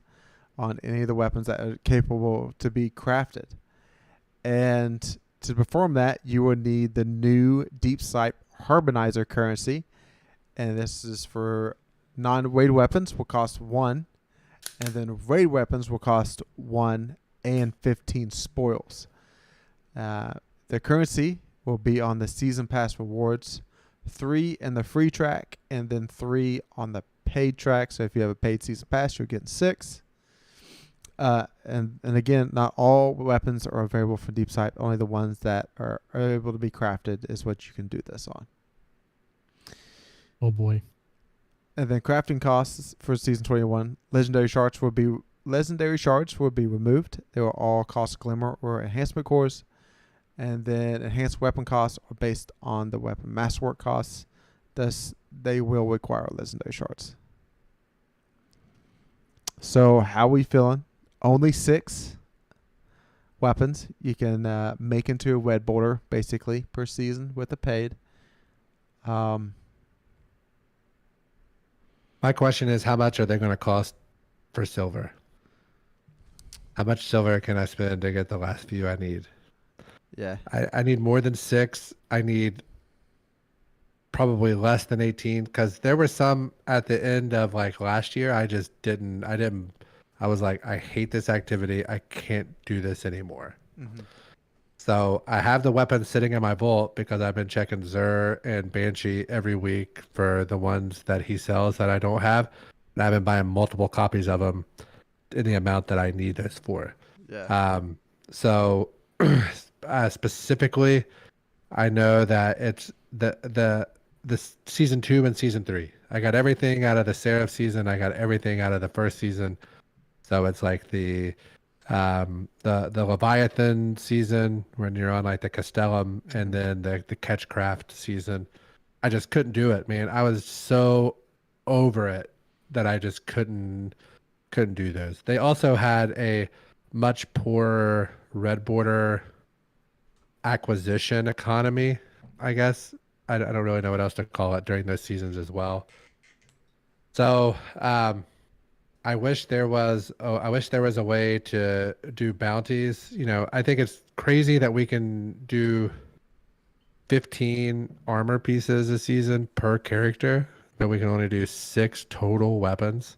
on any of the weapons that are capable to be crafted. And to perform that, you will need the new Deep Sight Harbinizer currency. And this is for non-raid weapons, will cost 1. And then raid weapons will cost 1 and 15 spoils. The currency will be on the Season Pass rewards, 3 in the free track, and then 3 on the paid track. So if you have a paid Season Pass, you're getting 6. And again, not all weapons are available for Deep Sight. Only the ones that are able to be crafted is what you can do this on. Oh boy. And then crafting costs for season 21. Legendary shards will be legendary shards will be removed. They will all cost glimmer or enhancement cores. And then enhanced weapon costs are based on the weapon masterwork costs. Thus, they will require legendary shards. So, how we feeling? Only 6 weapons you can make into a red border, basically, per season with the paid. My question is, how much are they going to cost for silver? How much silver can I spend to get the last few I need? Yeah. I need more than 6. I need probably less than 18 because there were some at the end of like last year. I was like, I hate this activity. I can't do this anymore. Mm-hmm. So I have the weapons sitting in my vault because I've been checking Zur and Banshee every week for the ones that he sells that I don't have. And I've been buying multiple copies of them in the amount that I need this for. Yeah. So specifically, I know that it's the season 2 and season 3. I got everything out of the Seraph season. I got everything out of the first season. So it's like the Leviathan season when you're on like the Castellum, and then the Catchcraft season. I just couldn't do it, man. I was so over it that I just couldn't do those. They also had a much poorer red border acquisition economy, I guess. I don't really know what else to call it during those seasons as well. So I wish there was a way to do bounties. You know, I think it's crazy that we can do 15 armor pieces a season per character, but we can only do 6 total weapons.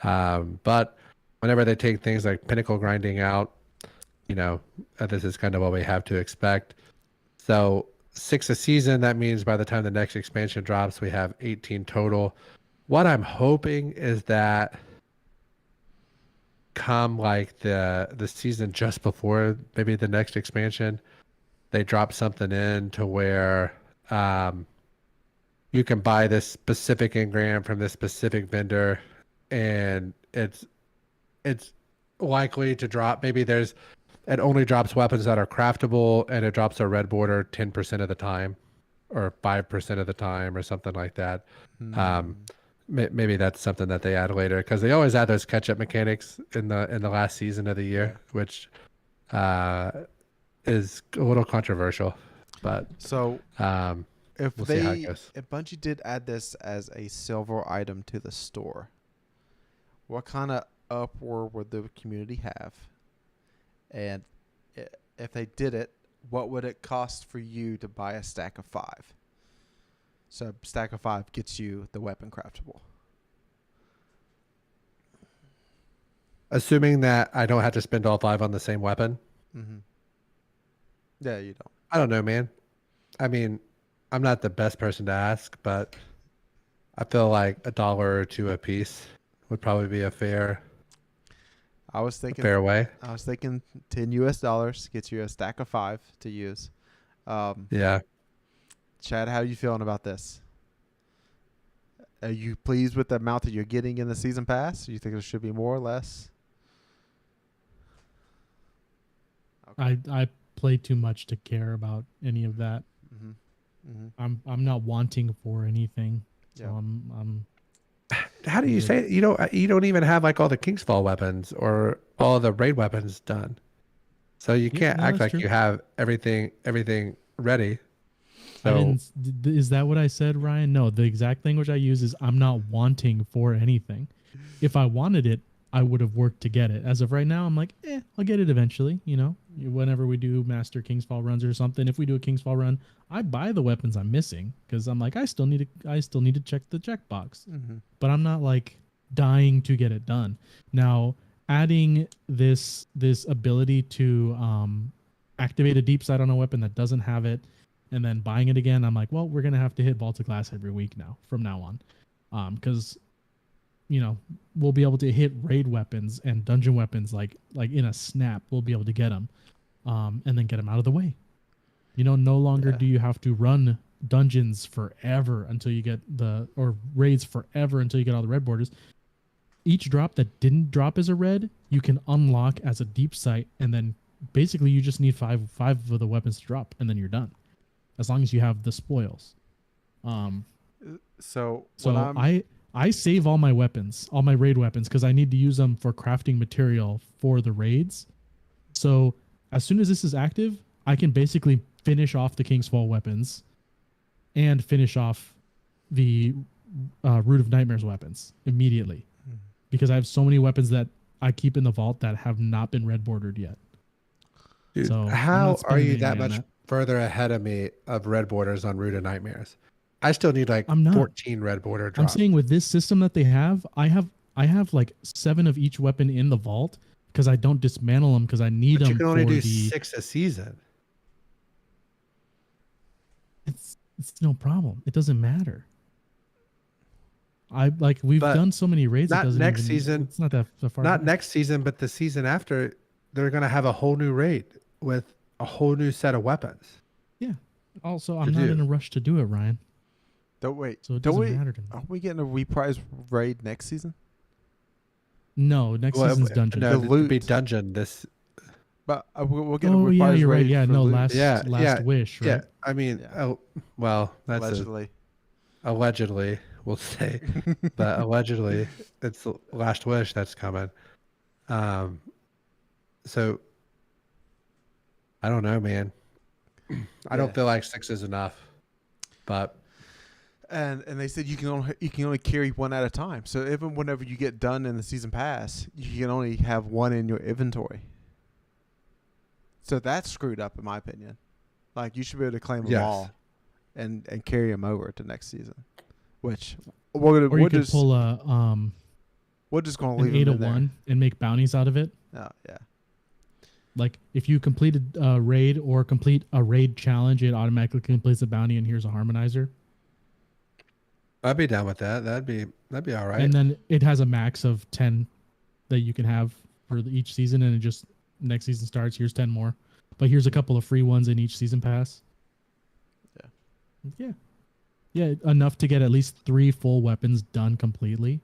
But whenever they take things like pinnacle grinding out, you know, this is kind of what we have to expect. So 6 a season, that means by the time the next expansion drops, we have 18 total. What I'm hoping is that come like the season just before maybe the next expansion, they drop something in to where you can buy this specific engram from this specific vendor, and it's likely to drop. Maybe it only drops weapons that are craftable, and it drops a red border 10% of the time or 5% of the time or something like that. Maybe that's something that they add later, because they always add those catch-up mechanics in the last season of the year, which is a little controversial. But so if we'll see how it goes. If Bungie did add this as a silver item to the store, what kind of uproar would the community have? And if they did it, what would it cost for you to buy a stack of 5? So a stack of 5 gets you the weapon craftable. Assuming that I don't have to spend all 5 on the same weapon. Mm-hmm. Yeah, you don't. I don't know, man. I mean, I'm not the best person to ask, but I feel like $1 or $2 a piece would probably be a fair way. I was thinking $10 gets you a stack of 5 to use. Yeah. Chad, how are you feeling about this? Are you pleased with the amount that you're getting in the season pass? Do you think there should be more or less? Okay. I play too much to care about any of that. Mm-hmm. Mm-hmm. I'm not wanting for anything. So Yeah. I'm How do you say it? You don't even have like all the Kingsfall weapons or all the raid weapons done, so you can't act like you have everything ready. So is that what I said, Ryan? No, the exact language I use is I'm not wanting for anything. If I wanted it, I would have worked to get it. As of right now, I'm like, I'll get it eventually. You know, whenever we do Master Kingsfall runs or something, if we do a Kingsfall run, I buy the weapons I'm missing because I'm like, I still need to check the checkbox. Mm-hmm. But I'm not like dying to get it done. Now, adding this ability to activate a deep sight on a weapon that doesn't have it, and then buying it again, I'm like, well, we're gonna have to hit Vault of Glass every week now from now on, because you know we'll be able to hit raid weapons and dungeon weapons like in a snap. We'll be able to get them, and then get them out of the way. You know, no longer do you have to run dungeons forever until you get or raids forever until you get all the red borders. each drop that didn't drop as a red, you can unlock as a deep sight, and then basically you just need five of the weapons to drop, and then you're done. As long as you have the spoils. So I save all my weapons, all my raid weapons, because I need to use them for crafting material for the raids. So as soon as this is active, I can basically finish off the King's Fall weapons and finish off the Root of Nightmares weapons immediately, because I have so many weapons that I keep in the vault that have not been red bordered yet. Dude, so how are you that much further ahead of me of red borders on Root of Nightmares? I still need like 14 red border drops. I'm saying with this system that they have, I have like 7 of each weapon in the vault because I don't dismantle them because I need them. You can only do 6 a season. It's no problem. It doesn't matter. We've done so many raids. Not next season. It's not that far. Not next season, but the season after, they're gonna have a whole new raid with a whole new set of weapons. Yeah. Also, I'm not in a rush to do it, Ryan. Don't wait. So it doesn't matter to me. Are we getting a reprise raid next season? No, next season's dungeon. No, it would be dungeon this. But we're getting a reprise yeah, you're right. raid. Yeah, no, loot. last wish. Right? Yeah, I mean, well, that's allegedly. We'll say, but allegedly, it's the last wish that's coming. So I don't know, man. I don't feel like 6 is enough, but. And they said you can only carry 1 at a time. So even whenever you get done in the season pass, you can only have 1 in your inventory. So that's screwed up, in my opinion. Like, you should be able to claim them all, and carry them over to next season. Which we're just pull a we're just gonna leave an 8 of 1 and make bounties out of it. Oh yeah. Like if you completed a raid or complete a raid challenge, it automatically completes a bounty, and here's a harmonizer. I'd be down with that. That'd be all right. And then it has a max of 10 that you can have for each season, and it just next season starts. Here's 10 more, but here's a couple of free ones in each season pass. Yeah, enough to get at least 3 full weapons done completely.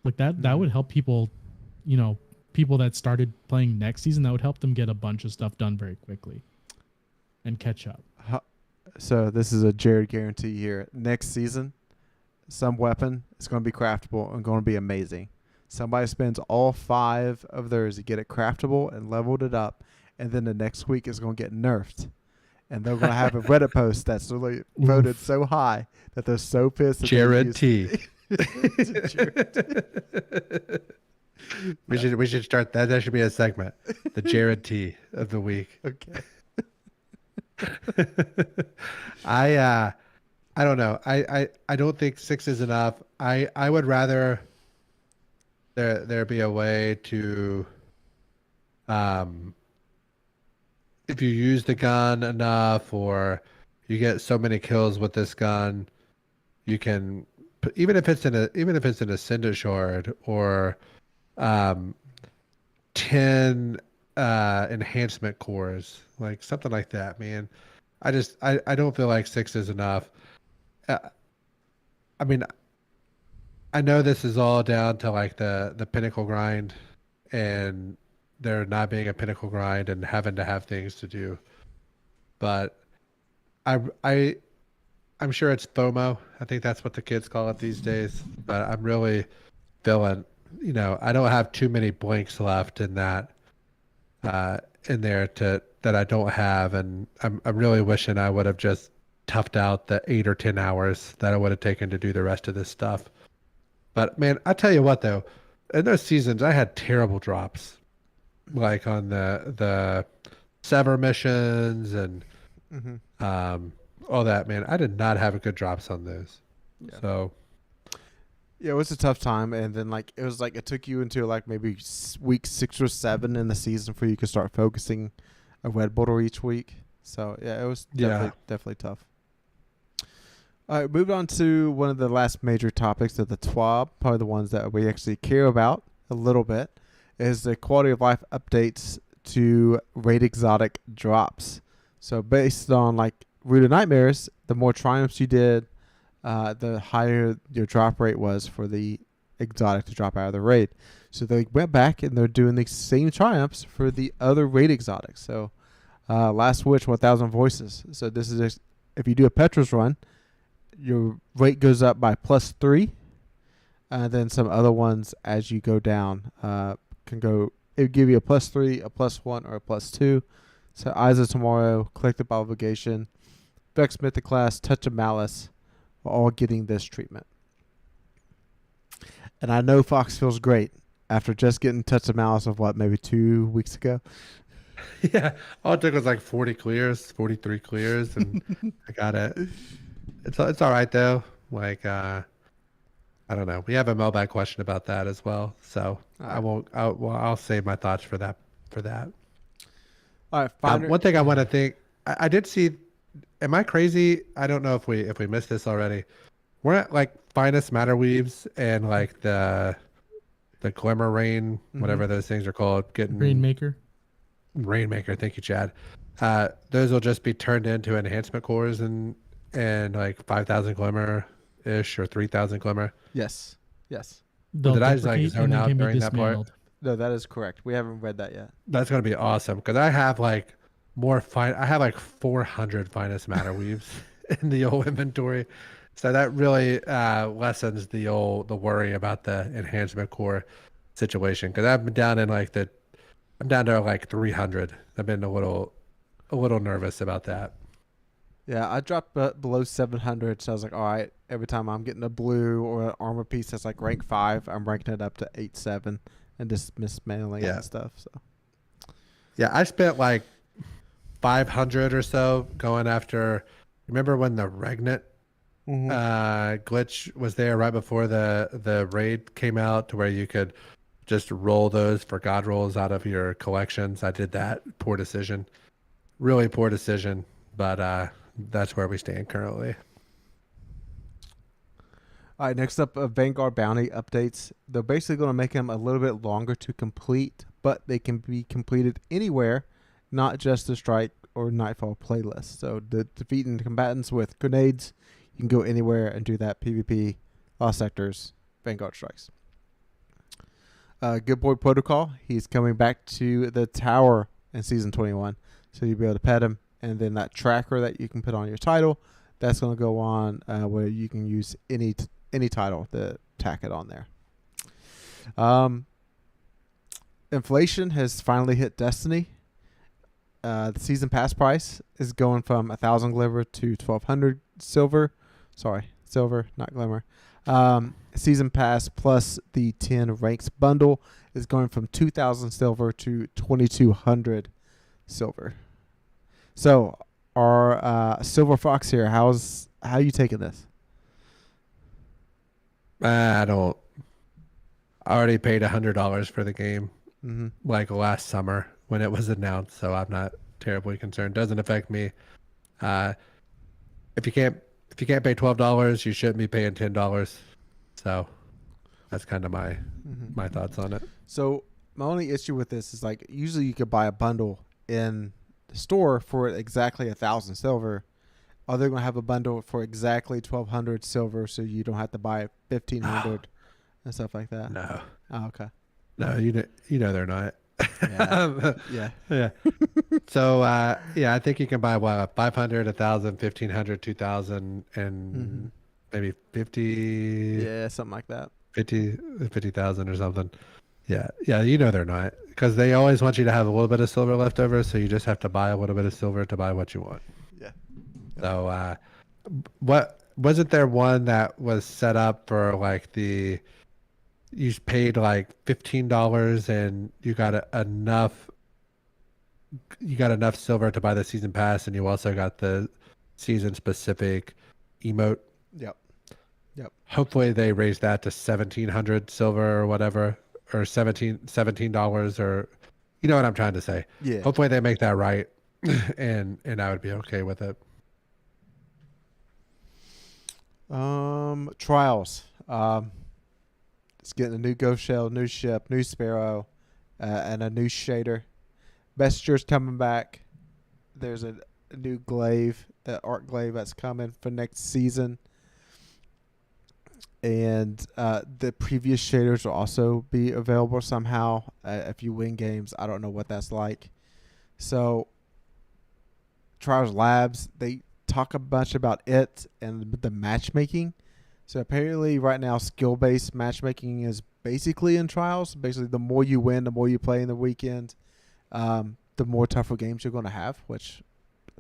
Like that would help people, people that started playing next season. That would help them get a bunch of stuff done very quickly and catch up. So this is a Jared guarantee here. Next season, some weapon is going to be craftable and going to be amazing. Somebody spends all 5 of theirs to get it craftable and leveled it up, and then the next week is going to get nerfed. And they're going to have a Reddit post that's really voted so high that they're so pissed. Jared T. We should start that. That should be a segment. The Jared T of the week. Okay. I don't know. I don't think 6 is enough. I would rather there be a way to if you use the gun enough, or you get so many kills with this gun, you can even if it's in a cinder shard or 10 enhancement cores, like something like that, man. I don't feel like 6 is enough. I mean, I know this is all down to like the pinnacle grind, and there not being a pinnacle grind and having to have things to do, but I'm sure it's FOMO. I think that's what the kids call it these days. But I'm really feeling, I don't have too many blinks left in that in there that I don't have, and I'm really wishing I would have just toughed out the 8 or 10 hours that I would have taken to do the rest of this stuff. But man, I tell you what though, in those seasons I had terrible drops, like on the Sever missions and all that, man. I did not have good drops on those. Yeah. So yeah, it was a tough time, and then it took you until like maybe week 6 or 7 in the season for you to start focusing a red border each week. So yeah, it was definitely tough. All right, moved on to one of the last major topics of the TWAB, probably the ones that we actually care about a little bit, is the quality of life updates to raid exotic drops. So based on like Root of Nightmares, the more triumphs you did, the higher your drop rate was for the exotic to drop out of the raid. So they went back and they're doing the same triumphs for the other raid exotics. So Last Witch, 1,000 Voices. So this is if you do a Petros run, your rate goes up by +3. Then some other ones as you go down can go. It would give you a +3, a +1, or a +2. So Eyes of Tomorrow, Collective Obligation, Vex Mythoclast, Touch of Malice, are all getting this treatment. And I know Fox feels great after just getting Touch of Malice of maybe 2 weeks ago. Yeah, all it took was like 40 clears, 43 clears, and I got it. It's all right though. Like I don't know. We have a mailbag question about that as well, so I'll save my thoughts for that. All right. One thing I want to think. I did see. Am I crazy? I don't know if we missed this already. We're at like Finest Matter Weaves and like the Glimmer Rain, whatever those things are called. Getting Rainmaker. Thank you, Chad. Those will just be turned into enhancement cores and like 5,000 Glimmer ish or 3,000 Glimmer. Yes. Did I just like zone out during that part? No, that is correct. We haven't read that yet. That's gonna be awesome because I have like I have like 400 Finest Matter Weaves in the old inventory, so that really lessens the worry about the enhancement core situation. Because I've been down in I'm down to like 300. I've been a little nervous about that. Yeah, I dropped below 700, so I was like, all right, every time I'm getting a blue or an armor piece that's like rank 5, I'm ranking it up to 8-7 and just mismailing it and stuff. So yeah, I spent like 500 or so going after. Remember when the Regnant glitch was there right before the raid came out, to where you could just roll those for god rolls out of your collections? I did that. Poor decision, really poor decision, but that's where we stand currently. All right, next up, Vanguard bounty updates. They're basically going to make them a little bit longer to complete, but they can be completed anywhere, not just the Strike or Nightfall playlist. So the defeating combatants with grenades, you can go anywhere and do that. PvP, Lost Sectors, Vanguard Strikes. Good Boy Protocol, he's coming back to the tower in Season 21. So you'll be able to pet him, and then that tracker that you can put on your title, that's going to go on where you can use any title to tack it on there. Inflation has finally hit Destiny. The season pass price is going from 1,000 glimmer to 1,200 silver. Sorry, silver, not glimmer. Season pass plus the 10 ranks bundle is going from 2,000 silver to 2,200 silver. So our Silver Fox here, how are you taking this? I already paid $100 for the game like last summer when it was announced, so I'm not terribly concerned. Doesn't affect me. If you can't pay $12, you shouldn't be paying $10. So that's kind of my thoughts on it. So my only issue with this is like usually you could buy a bundle in the store for exactly 1,000 silver. Are they going to have a bundle for exactly 1,200 silver so you don't have to buy 1,500 and stuff like that? No. Oh, okay. No, you know they're not. Yeah. So I think you can buy 500, 1,000, 1,500, 2,000, and maybe 50. Yeah, something like that. 50,000 or something. Yeah, you know they're not, because they always want you to have a little bit of silver left over, so you just have to buy a little bit of silver to buy what you want. Yeah. So what wasn't there one that was set up for like you paid like $15 and you got enough silver to buy the season pass, and you also got the season specific emote. Yep. Hopefully they raise that to 1,700 silver or whatever, or $17, or you know what I'm trying to say. Yeah. Hopefully they make that right, and I would be okay with it. Trials. It's getting a new Ghost Shell, new ship, new Sparrow, and a new shader. Messenger's coming back. There's a new glaive, the art glaive that's coming for next season. and the previous shaders will also be available somehow if you win games. I don't know what that's like. So Trials Labs, they talk a bunch about it and the matchmaking. So apparently right now skill-based matchmaking is basically in Trials. Basically, the more you win, the more you play in the weekend, the more tougher games you're going to have, which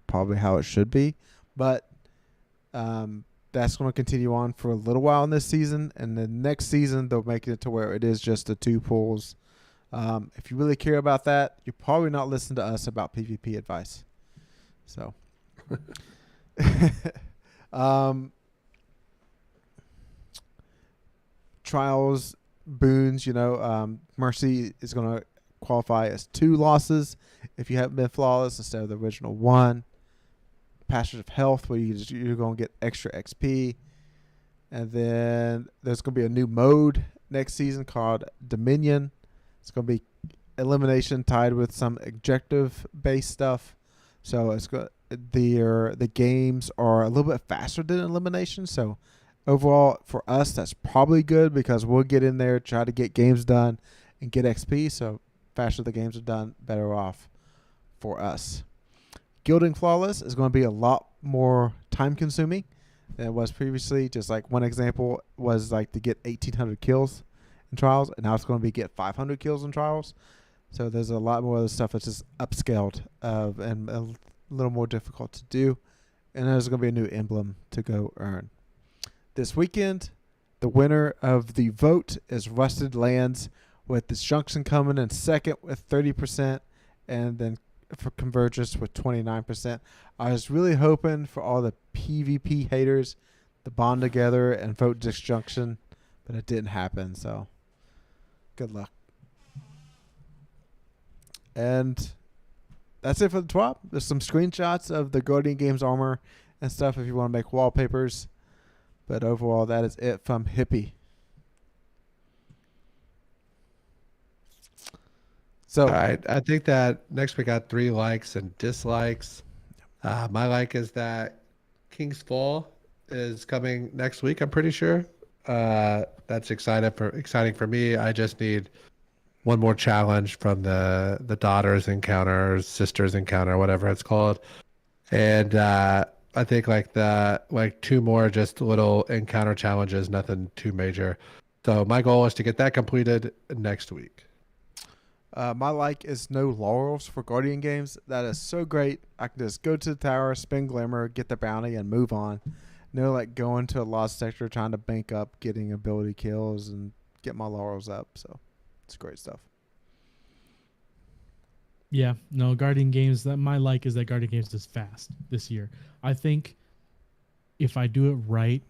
probably how it should be. But that's going to continue on for a little while in this season. And the next season, they'll make it to where it is just the 2 pools. If you really care about that, you're probably not listening to us about PvP advice. So, Trials, boons, Mercy is going to qualify as 2 losses if you haven't been flawless instead of the original 1. Pastures of Health, where you're going to get extra XP. And then there's going to be a new mode next season called Dominion. It's going to be elimination tied with some objective-based stuff. So the games are a little bit faster than elimination. So overall, for us, that's probably good because we'll get in there, try to get games done, and get XP. So faster the games are done, better off for us. Gilding Flawless is going to be a lot more time-consuming than it was previously. Just like one example was like to get 1,800 kills in Trials, and now it's going to be get 500 kills in Trials. So there's a lot more of the stuff that's just upscaled and a little more difficult to do. And there's going to be a new emblem to go earn. This weekend, the winner of the vote is Rusted Lands, with Disjunction coming in second with 30%, and then for Convergence with 29%. I was really hoping for all the PvP haters to bond together and vote Disjunction, but it didn't happen, so good luck. And that's it for the TWAB. There's some screenshots of the Guardian Games armor and stuff if you want to make wallpapers. But overall, that is it from Hippie. So, all right, I think that next we got 3 likes and dislikes. My like is that King's Fall is coming next week, I'm pretty sure. That's exciting for me. I just need one more challenge from the daughters encounter, or sisters encounter, whatever it's called. And I think like 2 more just little encounter challenges, nothing too major. So my goal is to get that completed next week. My like is no laurels for Guardian Games. That is so great. I can just go to the tower, spin Glimmer, get the bounty, and move on. No like going to a lost sector trying to bank up, getting ability kills, and get my laurels up. So it's great stuff. Yeah, no, Guardian Games, that my like is that Guardian Games is fast this year. I think if I do it right,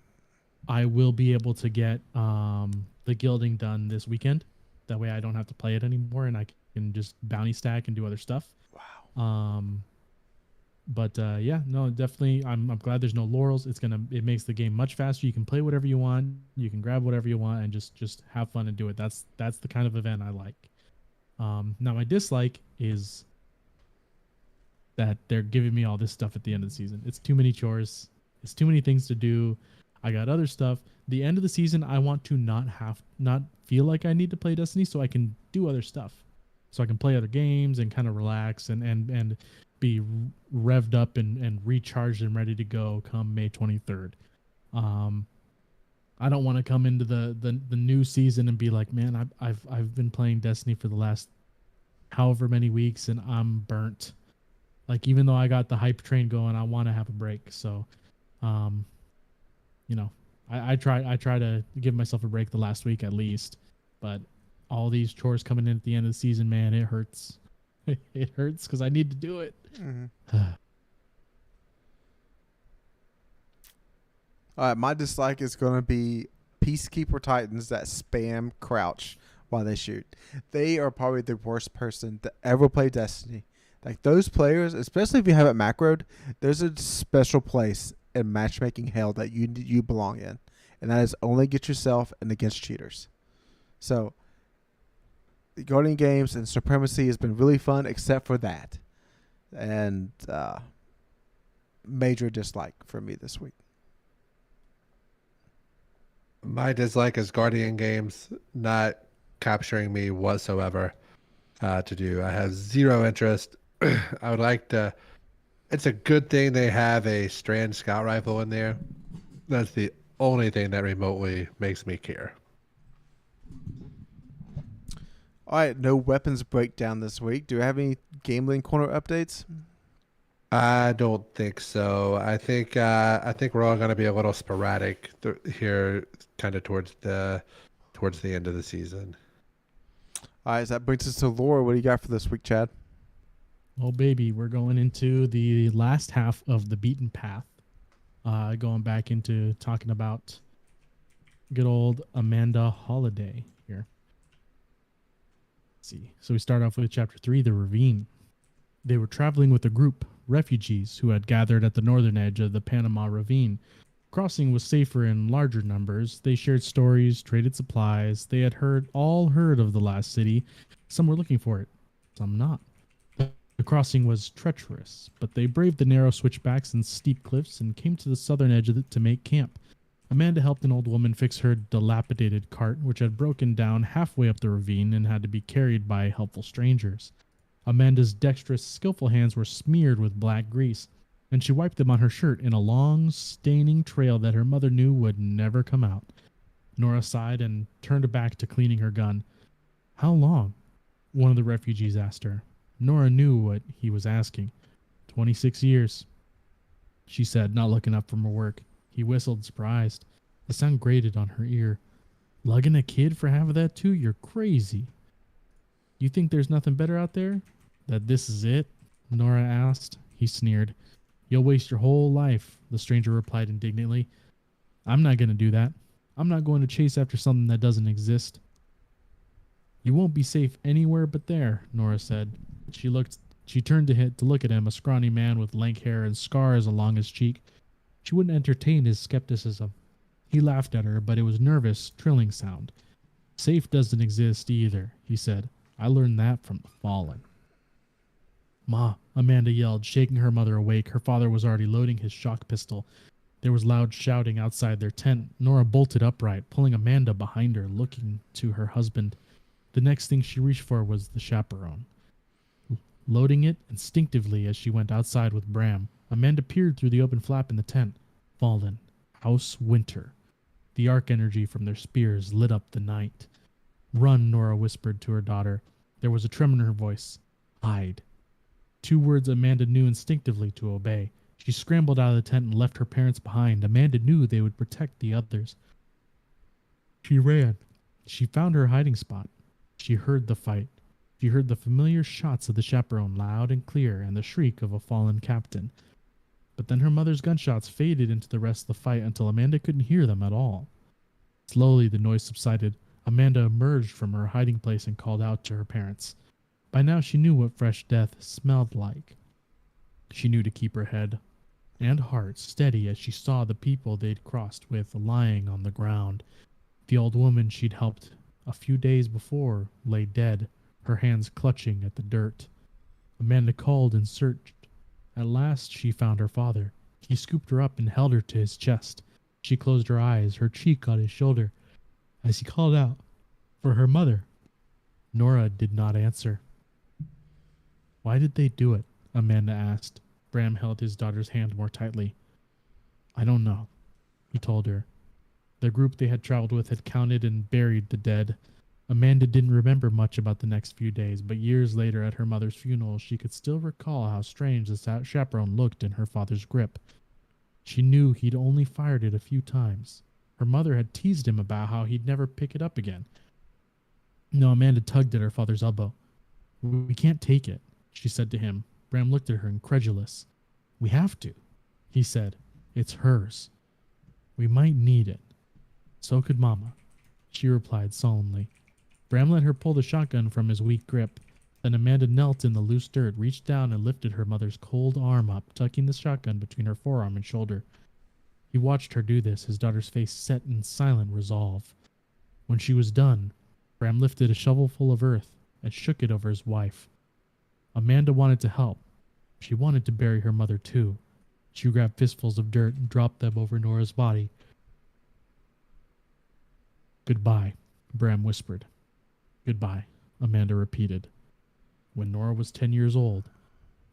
I will be able to get the gilding done this weekend. That way I don't have to play it anymore and I can just bounty stack and do other stuff. Wow. But yeah, no, definitely I'm glad there's no laurels. It makes the game much faster. You can play whatever you want. You can grab whatever you want and just have fun and do it. That's the kind of event I like. Now my dislike is that they're giving me all this stuff at the end of the season. It's too many chores. It's too many things to do. I got other stuff. The end of the season, I want to not feel like I need to play Destiny so I can do other stuff. So I can play other games and kind of relax and be revved up and recharged and ready to go come May 23rd. I don't want to come into the new season and be like, man, I've been playing Destiny for the last however many weeks and I'm burnt. Like, even though I got the hype train going, I want to have a break. So, I try to give myself a break the last week at least, but all these chores coming in at the end of the season, man, it hurts. It hurts because I need to do it. Mm-hmm. All right, my dislike is going to be Peacekeeper Titans that spam crouch while they shoot. They are probably the worst person to ever play Destiny. Like, those players, especially if you have it macroed, there's a special place in matchmaking hell that you belong in, and that is only against yourself and against cheaters. So, the Guardian Games and Supremacy has been really fun, except for that, and major dislike for me this week. My dislike is Guardian games not capturing me whatsoever to do. I have zero interest. I would like to. It's a good thing they have a Strand Scout rifle in there. That's the only thing that remotely makes me care. All right, no weapons breakdown this week. Do we have any Gambling Corner updates? I don't think so. I think we're all going to be a little sporadic here, kind of towards the end of the season. All right, so that brings us to lore. What do you got for this week, Chad? Oh, baby, we're going into the last half of the beaten path. Going back into talking about good old Amanda Holiday here. Let's see. So we start off with chapter 3, the ravine. They were traveling with a group, refugees, who had gathered at the northern edge of the Panama Ravine. Crossing was safer in larger numbers. They shared stories, traded supplies. They had all heard of the last city. Some were looking for it, some not. The crossing was treacherous, but they braved the narrow switchbacks and steep cliffs and came to the southern edge of it to make camp. Amanda helped an old woman fix her dilapidated cart, which had broken down halfway up the ravine and had to be carried by helpful strangers. Amanda's dexterous, skillful hands were smeared with black grease, and she wiped them on her shirt in a long, staining trail that her mother knew would never come out. Nora sighed and turned back to cleaning her gun. "How long?" one of the refugees asked her. Nora knew what he was asking. 26 years, she said, not looking up from her work. He whistled, surprised. The sound grated on her ear. "Lugging a kid for half of that too? You're crazy." "You think there's nothing better out there? That this is it?" Nora asked. He sneered. "You'll waste your whole life," the stranger replied indignantly. "I'm not going to do that. I'm not going to chase after something that doesn't exist." "You won't be safe anywhere but there," Nora said. She turned to look at him, a scrawny man with lank hair and scars along his cheek. She wouldn't entertain his skepticism. He laughed at her, but it was nervous, trilling sound. "Safe doesn't exist either," he said. "I learned that from the fallen." "Ma," Amanda yelled, shaking her mother awake. Her father was already loading his shock pistol. There was loud shouting outside their tent. Nora bolted upright, pulling Amanda behind her, looking to her husband. The next thing she reached for was the chaperone. Loading it instinctively as she went outside with Bram, Amanda peered through the open flap in the tent. Fallen. House Winter. The arc energy from their spears lit up the night. "Run," Nora whispered to her daughter. There was a tremor in her voice. "Hide." 2 words Amanda knew instinctively to obey. She scrambled out of the tent and left her parents behind. Amanda knew they would protect the others. She ran. She found her hiding spot. She heard the fight. She heard the familiar shots of the chaperone loud and clear and the shriek of a fallen captain. But then her mother's gunshots faded into the rest of the fight until Amanda couldn't hear them at all. Slowly the noise subsided. Amanda emerged from her hiding place and called out to her parents. By now she knew what fresh death smelled like. She knew to keep her head and heart steady as she saw the people they'd crossed with lying on the ground. The old woman she'd helped a few days before lay dead, her hands clutching at the dirt. Amanda called and searched. At last she found her father. He scooped her up and held her to his chest. She closed her eyes, her cheek on his shoulder, as he called out for her mother. Nora did not answer. "Why did they do it?" Amanda asked. Bram held his daughter's hand more tightly. "I don't know," he told her. The group they had traveled with had counted and buried the dead. Amanda didn't remember much about the next few days, but years later at her mother's funeral, she could still recall how strange the chaperone looked in her father's grip. She knew he'd only fired it a few times. Her mother had teased him about how he'd never pick it up again. No, Amanda tugged at her father's elbow. "We can't take it," she said to him. Bram looked at her, incredulous. "We have to," he said. "It's hers. We might need it." "So could Mama," she replied solemnly. Bram let her pull the shotgun from his weak grip. Then Amanda knelt in the loose dirt, reached down and lifted her mother's cold arm up, tucking the shotgun between her forearm and shoulder. He watched her do this, his daughter's face set in silent resolve. When she was done, Bram lifted a shovelful of earth and shook it over his wife. Amanda wanted to help. She wanted to bury her mother too. She grabbed fistfuls of dirt and dropped them over Nora's body. Goodbye, Bram whispered. Goodbye, Amanda repeated. When Nora was 10 years old,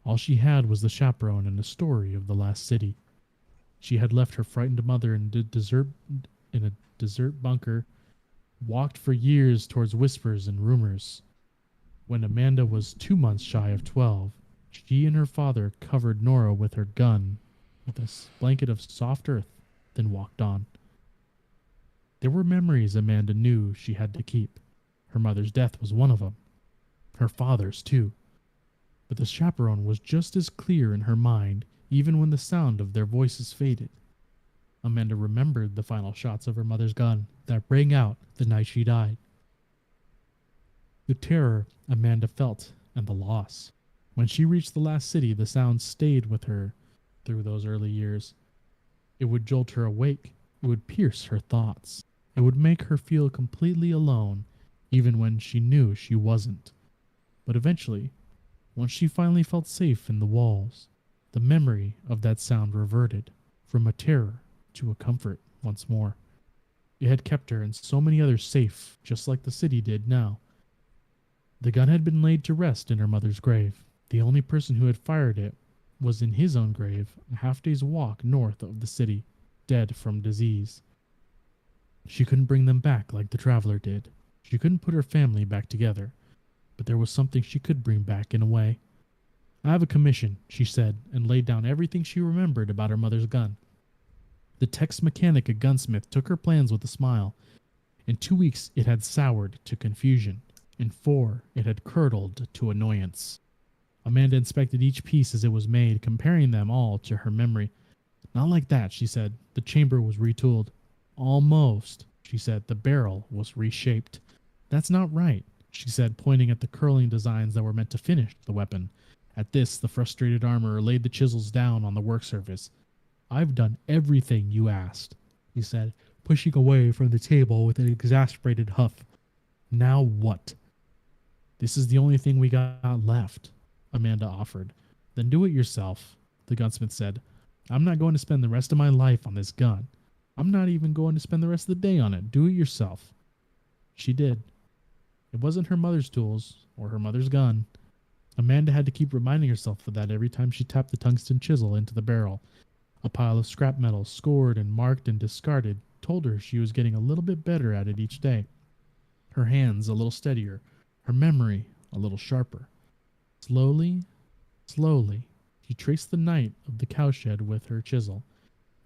all she had was the chaperone and a story of the last city. She had left her frightened mother in a desert bunker, walked for years towards whispers and rumors. When Amanda was 2 months shy of 12, she and her father covered Nora with her gun with a blanket of soft earth, then walked on. There were memories Amanda knew she had to keep. Her mother's death was one of them. Her father's, too. But the chaperone was just as clear in her mind, even when the sound of their voices faded. Amanda remembered the final shots of her mother's gun that rang out the night she died. The terror Amanda felt and the loss. When she reached the last city, the sound stayed with her through those early years. It would jolt her awake. It would pierce her thoughts. It would make her feel completely alone, even when she knew she wasn't. But eventually, once she finally felt safe in the walls, the memory of that sound reverted from a terror to a comfort once more. It had kept her and so many others safe, just like the city did now. The gun had been laid to rest in her mother's grave. The only person who had fired it was in his own grave, a half-day's walk north of the city, dead from disease. She couldn't bring them back like the traveler did. She couldn't put her family back together. But there was something she could bring back in a way. I have a commission, she said, and laid down everything she remembered about her mother's gun. The Tex mechanic, a gunsmith, took her plans with a smile. In 2 weeks, it had soured to confusion. In 4, it had curdled to annoyance. Amanda inspected each piece as it was made, comparing them all to her memory. Not like that, she said. The chamber was retooled. Almost, she said. The barrel was reshaped. That's not right, she said, pointing at the curling designs that were meant to finish the weapon. At this, the frustrated armorer laid the chisels down on the work surface. I've done everything you asked, he said, pushing away from the table with an exasperated huff. Now what? This is the only thing we got left, Amanda offered. Then do it yourself, the gunsmith said. I'm not going to spend the rest of my life on this gun. I'm not even going to spend the rest of the day on it. Do it yourself. She did. It wasn't her mother's tools or her mother's gun. Amanda had to keep reminding herself of that every time she tapped the tungsten chisel into the barrel. A pile of scrap metal, scored and marked and discarded, told her she was getting a little bit better at it each day. Her hands a little steadier, her memory a little sharper. Slowly, she traced the night of the cowshed with her chisel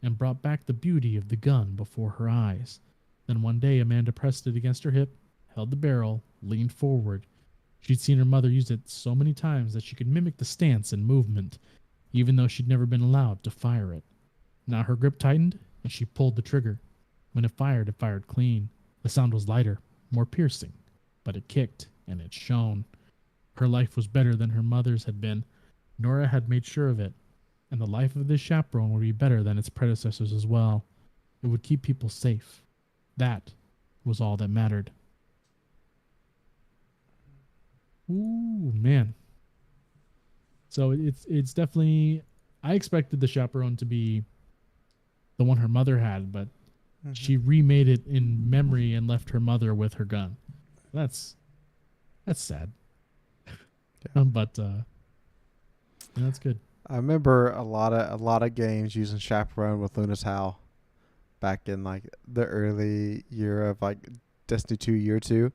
and brought back the beauty of the gun before her eyes. Then one day Amanda pressed it against her hip, held the barrel, leaned forward. She'd seen her mother use it so many times that she could mimic the stance and movement, even though she'd never been allowed to fire it. Now her grip tightened, and she pulled the trigger. When it fired clean. The sound was lighter, more piercing, but it kicked, and it shone. Her life was better than her mother's had been. Nora had made sure of it, and the life of this chaperone would be better than its predecessors as well. It would keep people safe. That was all that mattered. Ooh, man. So it's definitely... I expected the chaperone to be the one her mother had, but she remade it in memory and left her mother with her gun. That's sad. Yeah. But that's good. I remember a lot of games using chaperone with Luna's Howl back in like the early year of like Destiny 2 year 2.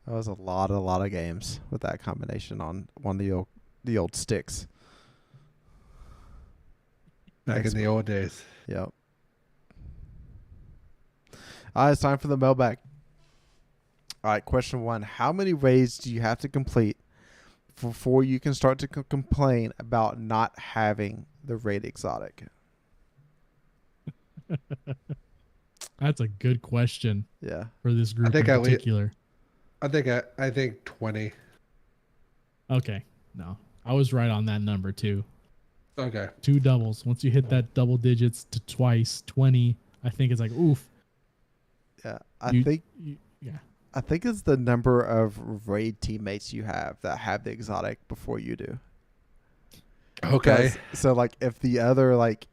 That was a lot of games with that combination on one of the old sticks. Back in the old days. Yep. All right, it's time for the mailbag. All right, question 1. How many raids do you have to complete before you can start to complain about not having the raid exotic? That's a good question. Yeah. For this group in particular. I think 20. Okay. No. I was right on that number too. Okay. 2 doubles. Once you hit that double digits to twice, 20, I think it's like, oof. Yeah. I think it's the number of raid teammates you have that have the exotic before you do. Okay. So like if the other, like,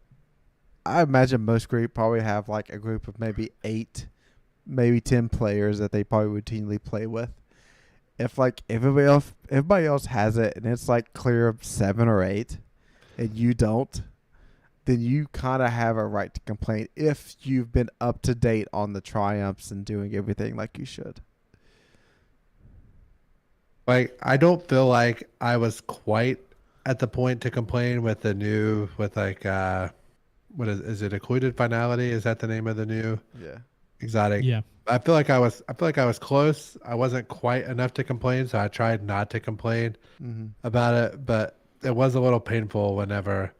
I imagine most group probably have like a group of maybe 8 maybe 10 players that they probably routinely play with. If like everybody else has it and it's like clear of 7 or 8 and you don't, then you kind of have a right to complain if you've been up to date on the triumphs and doing everything like you should. Like, I don't feel like I was quite at the point to complain with the new, with like, what is it? Occluded Finality? Is that the name of the new exotic? Yeah. I feel like I was close. I wasn't quite enough to complain, so I tried not to complain about it. But it was a little painful whenever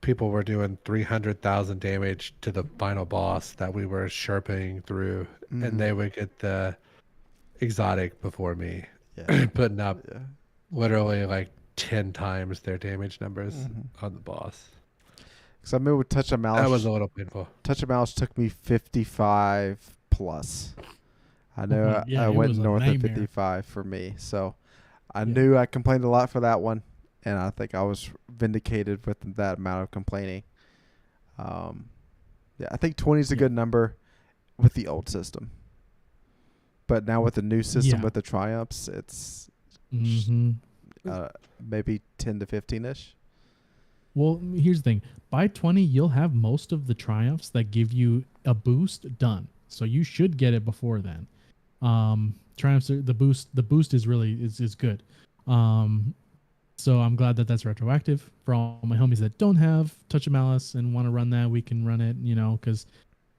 people were doing 300,000 damage to the final boss that we were sharpening through, and they would get the exotic before me, putting up literally like 10 times their damage numbers on the boss. Because I remember with Touch of Malice, that was a little painful. Touch of Malice took me 55 plus. I know I went north of 55 for me, so I knew I complained a lot for that one, and I think I was vindicated with that amount of complaining. I think 20 is a good number with the old system, but now with the new system with the triumphs, it's maybe 10 to 15ish. Well, here's the thing. By 20, you'll have most of the triumphs that give you a boost done. So you should get it before then. Triumphs, the boost is really is good. So I'm glad that that's retroactive. For all my homies that don't have Touch of Malice and want to run that, we can run it, because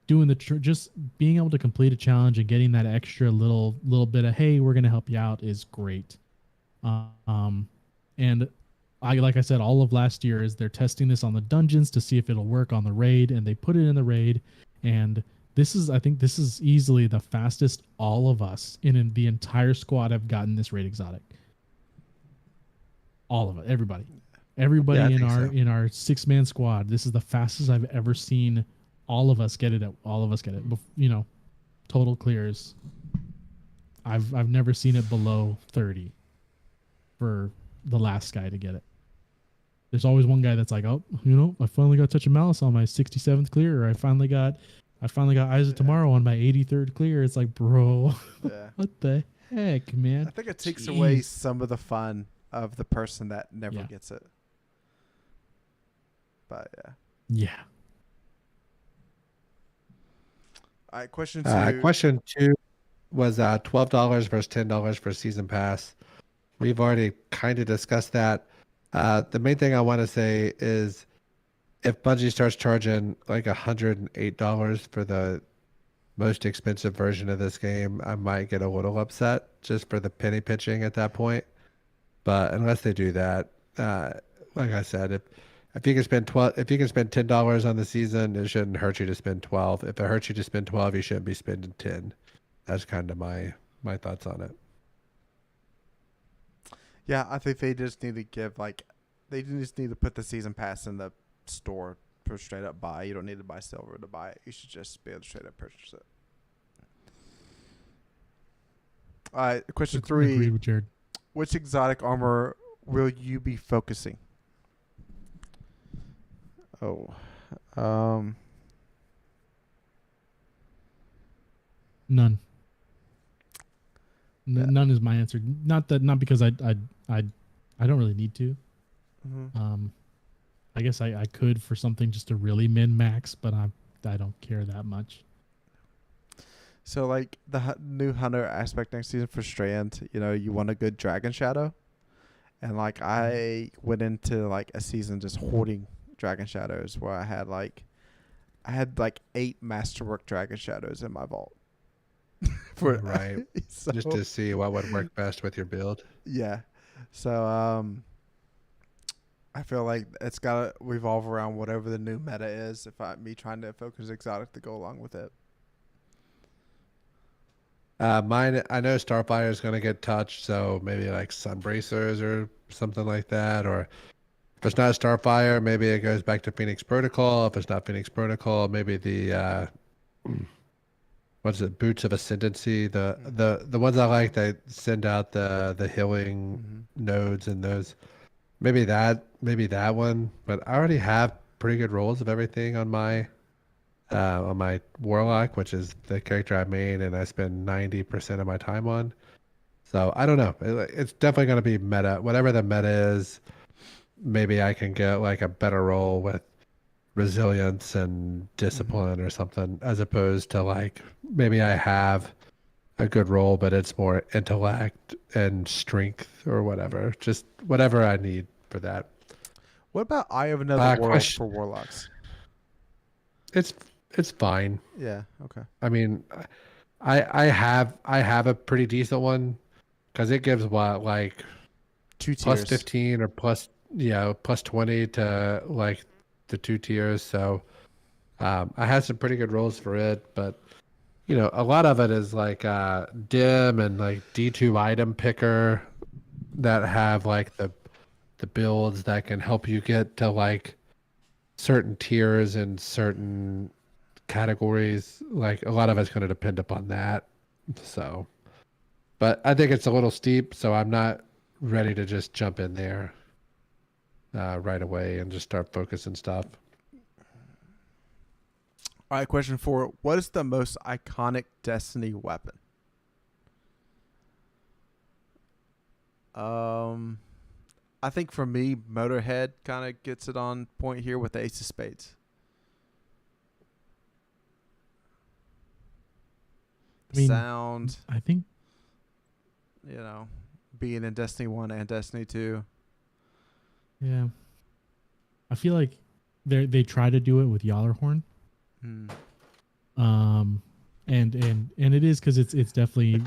doing just being able to complete a challenge and getting that extra little bit of, hey, we're going to help you out is great. And like I said, all of last year is they're testing this on the dungeons to see if it'll work on the raid, and they put it in the raid. And I think this is easily the fastest all of us in the entire squad have gotten this raid exotic. All of it, everybody in our 6-man squad. This is the fastest I've ever seen all of us get it. Total clears. I've never seen it below 30 for the last guy to get it. There's always one guy that's like, oh, I finally got Touch of Malice on my 67th clear, or I finally got Eyes of Tomorrow on my 83rd clear. It's like, bro, what the heck, man? I think it takes away some of the fun of the person that never gets it. But yeah. All right, question 2. Question 2 was $12 versus $10 for season pass. We've already kind of discussed that. The main thing I want to say is if Bungie starts charging like $108 for the most expensive version of this game, I might get a little upset just for the penny pinching at that point. But unless they do that, like I said, if you can spend $10 on the season, it shouldn't hurt you to spend 12. If it hurts you to spend 12, you shouldn't be spending 10. That's kind of my thoughts on it. Yeah, I think they just need to they just need to put the season pass in the store for straight up buy. You don't need to buy silver to buy it. You should just be able to straight up purchase it. All right, question 3. Agree with Jared. Which exotic armor will you be focusing? None. None is my answer. Not because I don't really need to. I guess I could for something just to really min max, but I don't care that much. So like the new hunter aspect next season for Strand, you want a good Dragon Shadow, and like I went into like a season just hoarding Dragon Shadows where I had like 8 Masterwork Dragon Shadows in my vault. Right. So, just to see what would work best with your build. Yeah. So I feel like it's gotta revolve around whatever the new meta is. Me trying to focus exotic to go along with it. Mine, I know Starfire is going to get touched, so maybe like Sunbracers or something like that. Or if it's not Starfire, maybe it goes back to Phoenix Protocol. If it's not Phoenix Protocol, maybe the Boots of Ascendancy. The ones I like that send out the healing nodes and those. Maybe that one. But I already have pretty good rolls of everything on my on my Warlock, which is the character I main and I spend 90% of my time on. So I don't know. It's definitely going to be meta. Whatever the meta is, maybe I can get like a better role with resilience and discipline or something, as opposed to like maybe I have a good role, but it's more intellect and strength or whatever. Just whatever I need for that. What about Eye of Another World for Warlocks? It's fine. Yeah. Okay. I mean, I have a pretty decent one because it gives what, like 2 tiers. plus 15 or plus plus 20 to like the 2 tiers. So I had some pretty good rolls for it, but you know, a lot of it is like dim and like D2 item picker that have like the builds that can help you get to like certain tiers and certain categories. Like a lot of it's going to depend upon that. So, but I think it's a little steep, so I'm not ready to just jump in there right away and just start focusing stuff. All right, question 4. What is the most iconic Destiny weapon? I think for me, Motorhead kind of gets it on point here with the Ace of Spades. I mean, sound. I think, you know, being in Destiny 1 and Destiny 2. Yeah. I feel like they try to do it with Yallarhorn. And it is because it's definitely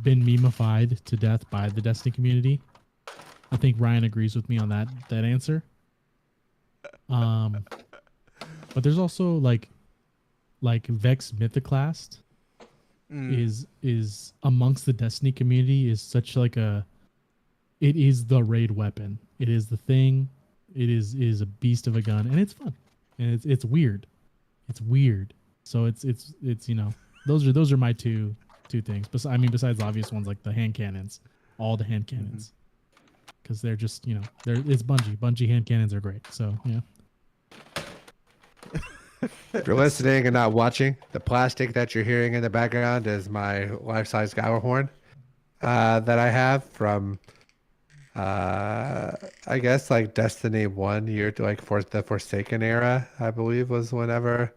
been memeified to death by the Destiny community. I think Ryan agrees with me on that answer. But there's also like Vex Mythoclast is amongst the Destiny community is such like it is the raid weapon. It is the thing. It is a beast of a gun, and it's fun, and it's weird. It's weird. So it's you know, those are my two things. Besides the obvious ones like the hand cannons, all the hand cannons, because they're just, you know, it's Bungie. Bungie hand cannons are great. So yeah. If you're listening and not watching, the plastic that you're hearing in the background is my life-size Gjallarhorn that I have from I guess like Destiny 1 year to like the Forsaken era, I believe was whenever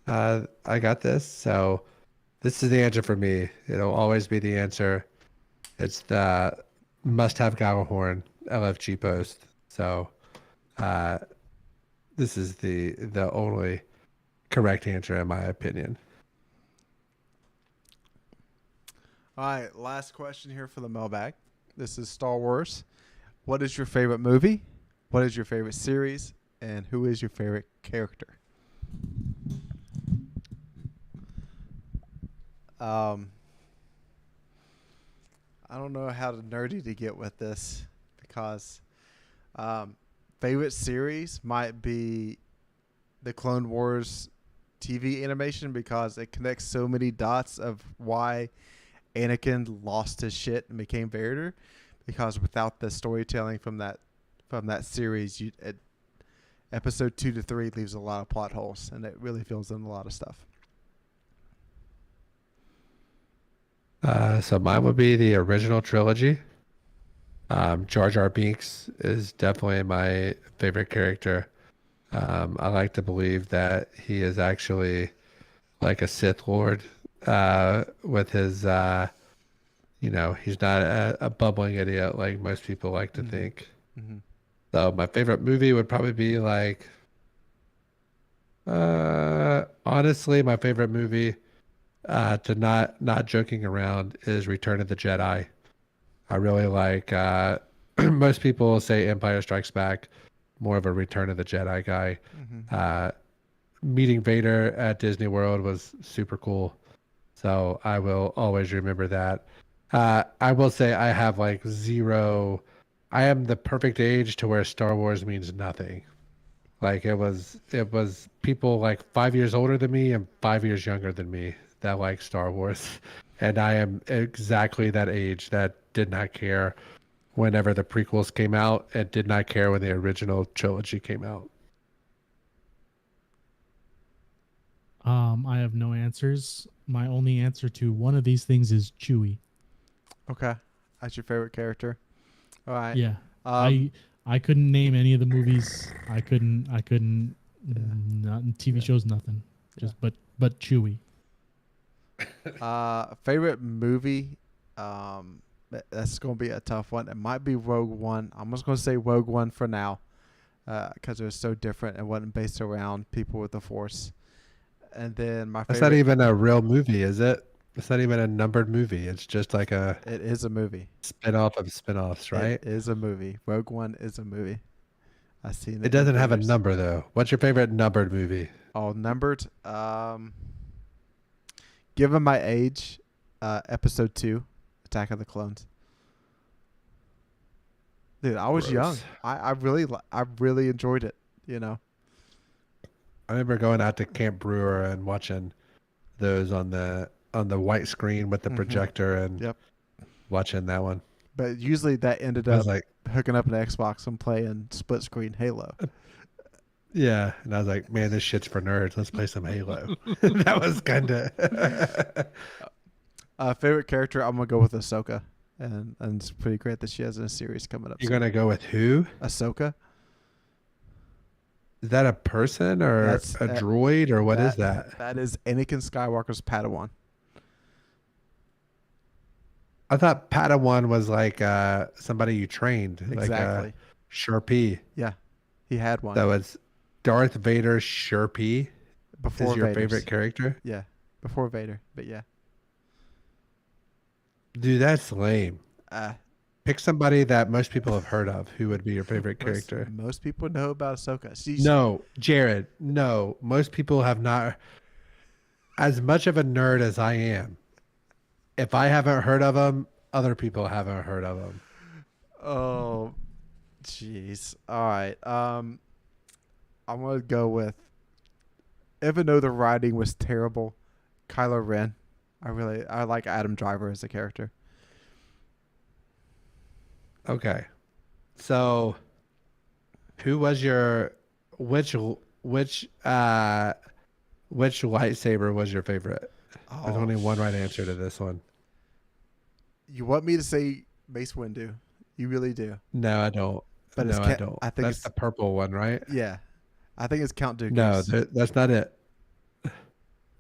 I got this. So this is the answer for me. It'll always be the answer. It's the must-have Gjallarhorn LFG post. So this is the only correct answer in my opinion. All right, last question here for the mailbag. This is Star Wars. What is your favorite movie? What is your favorite series? And who is your favorite character? I don't know how nerdy to get with this because favorite series might be the Clone Wars TV animation because it connects so many dots of why Anakin lost his shit and became Vader, because without the storytelling from that series, episode 2 to 3 leaves a lot of plot holes, and it really fills in a lot of stuff. So mine would be the original trilogy. Jar Jar Binks is definitely my favorite character. I like to believe that he is actually like a Sith Lord with his, you know, he's not a bumbling idiot like most people like to think. So my favorite movie would probably be like, honestly, my favorite movie, to not joking around, is Return of the Jedi. I really like, most people say Empire Strikes Back, more of a Return of the Jedi guy. Meeting Vader at Disney World was super cool. So I will always remember that. I will say I have like zero. I am the perfect age to where Star Wars means nothing. Like it was people like 5 years older than me and 5 years younger than me that like Star Wars. And I am exactly that age that did not care whenever the prequels came out and did not care when the original trilogy came out. I have no answers. My only answer to one of these things is Chewie. Okay, that's your favorite character. All right. Yeah. I couldn't name any of the movies. I couldn't. Not TV shows. Nothing. Just but Chewie. Favorite movie. That's gonna be a tough one. It might be Rogue One. I'm just gonna say Rogue One for now, because it was so different and wasn't based around people with the Force. And then my favorite. That's not even a real movie, is it? It's not even a numbered movie. It's just like a. It is a movie. Spin-off of spin-offs, right? It is a movie. Rogue One is a movie. I've seen it. It doesn't have a number though. What's your favorite numbered movie? Oh, numbered. Given my age, Episode 2, Attack of the Clones. Dude, I was young. I really enjoyed it. You know. I remember going out to Camp Brewer and watching those on the white screen with the projector and watching that one. But usually that ended up like hooking up an Xbox and playing split screen Halo. Yeah, and I was like, man, this shit's for nerds. Let's play some Halo. That was kind of favorite character. I'm gonna go with Ahsoka, and it's pretty great that she has a series coming up. You're gonna go with who? Ahsoka. Is that a person or a droid or what is that? That is Anakin Skywalker's Padawan. I thought Padawan was like somebody you trained, exactly. Like a Sharpie. Yeah, he had one. That was Darth Vader Sharpie. Before is your Vader's. favorite character? Yeah, before Vader, but yeah. Dude, that's lame. Pick somebody that most people have heard of. Who would be your favorite character? Most people know about Ahsoka. No, Jared. No, most people have not. As much of a nerd as I am, if I haven't heard of them, other people haven't heard of them. Oh, jeez. All right. I'm gonna go with. Even though the writing was terrible, Kylo Ren. I like Adam Driver as a character. Okay, so who was your which lightsaber was your favorite? There's only one right answer to this one. You want me to say Mace Windu? You really do? No, I don't. But no, I don't. I think that's the purple one, right? Yeah, I think it's Count Dooku. No, that's not it.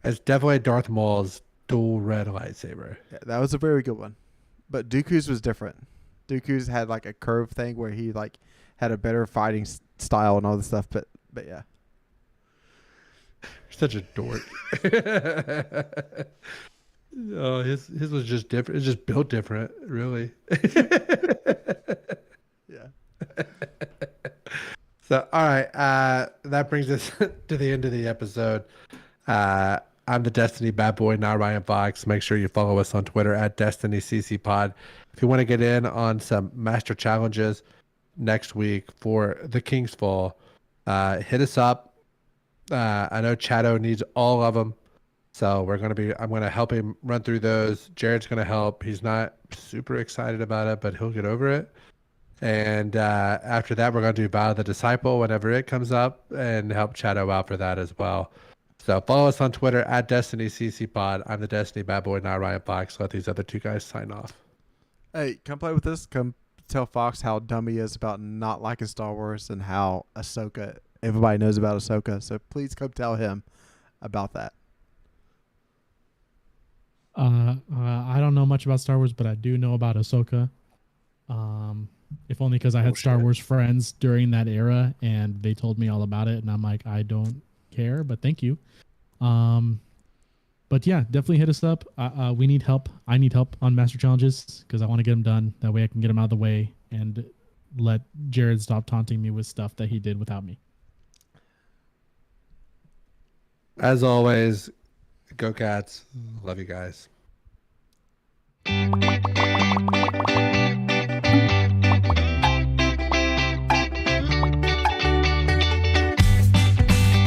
It's definitely Darth Maul's dual red lightsaber. Yeah, that was a very good one, but Dooku's was different. Dooku's had like a curve thing where he like had a better fighting style and all this stuff, but yeah. Such a dork. Oh, his was just different. It's just built different, really. Yeah. So, all right. That brings us to the end of the episode. I'm the Destiny Bad Boy, NotRyanFox. Make sure you follow us on Twitter at DestinyCCPod. If you want to get in on some master challenges next week for the King's Fall, hit us up. I know Chado needs all of them. So I'm going to help him run through those. Jared's going to help. He's not super excited about it, but he'll get over it. And after that, we're going to do Vow of the Disciple whenever it comes up and help Chado out for that as well. So follow us on Twitter at DestinyCCPod. I'm the Destiny Bad Boy, NotRyanFox. Let these other two guys sign off. Hey, come play with us. Come tell Fox how dumb he is about not liking Star Wars and how Ahsoka, everybody knows about Ahsoka. So please come tell him about that. I don't know much about Star Wars, but I do know about Ahsoka. If only because I had Star Wars friends during that era and they told me all about it, and I'm like, I don't care, but thank you. But yeah, definitely hit us up. We need help. I need help on master challenges because I want to get them done. That way I can get them out of the way and let Jared stop taunting me with stuff that he did without me. As always, go Cats. Love you guys.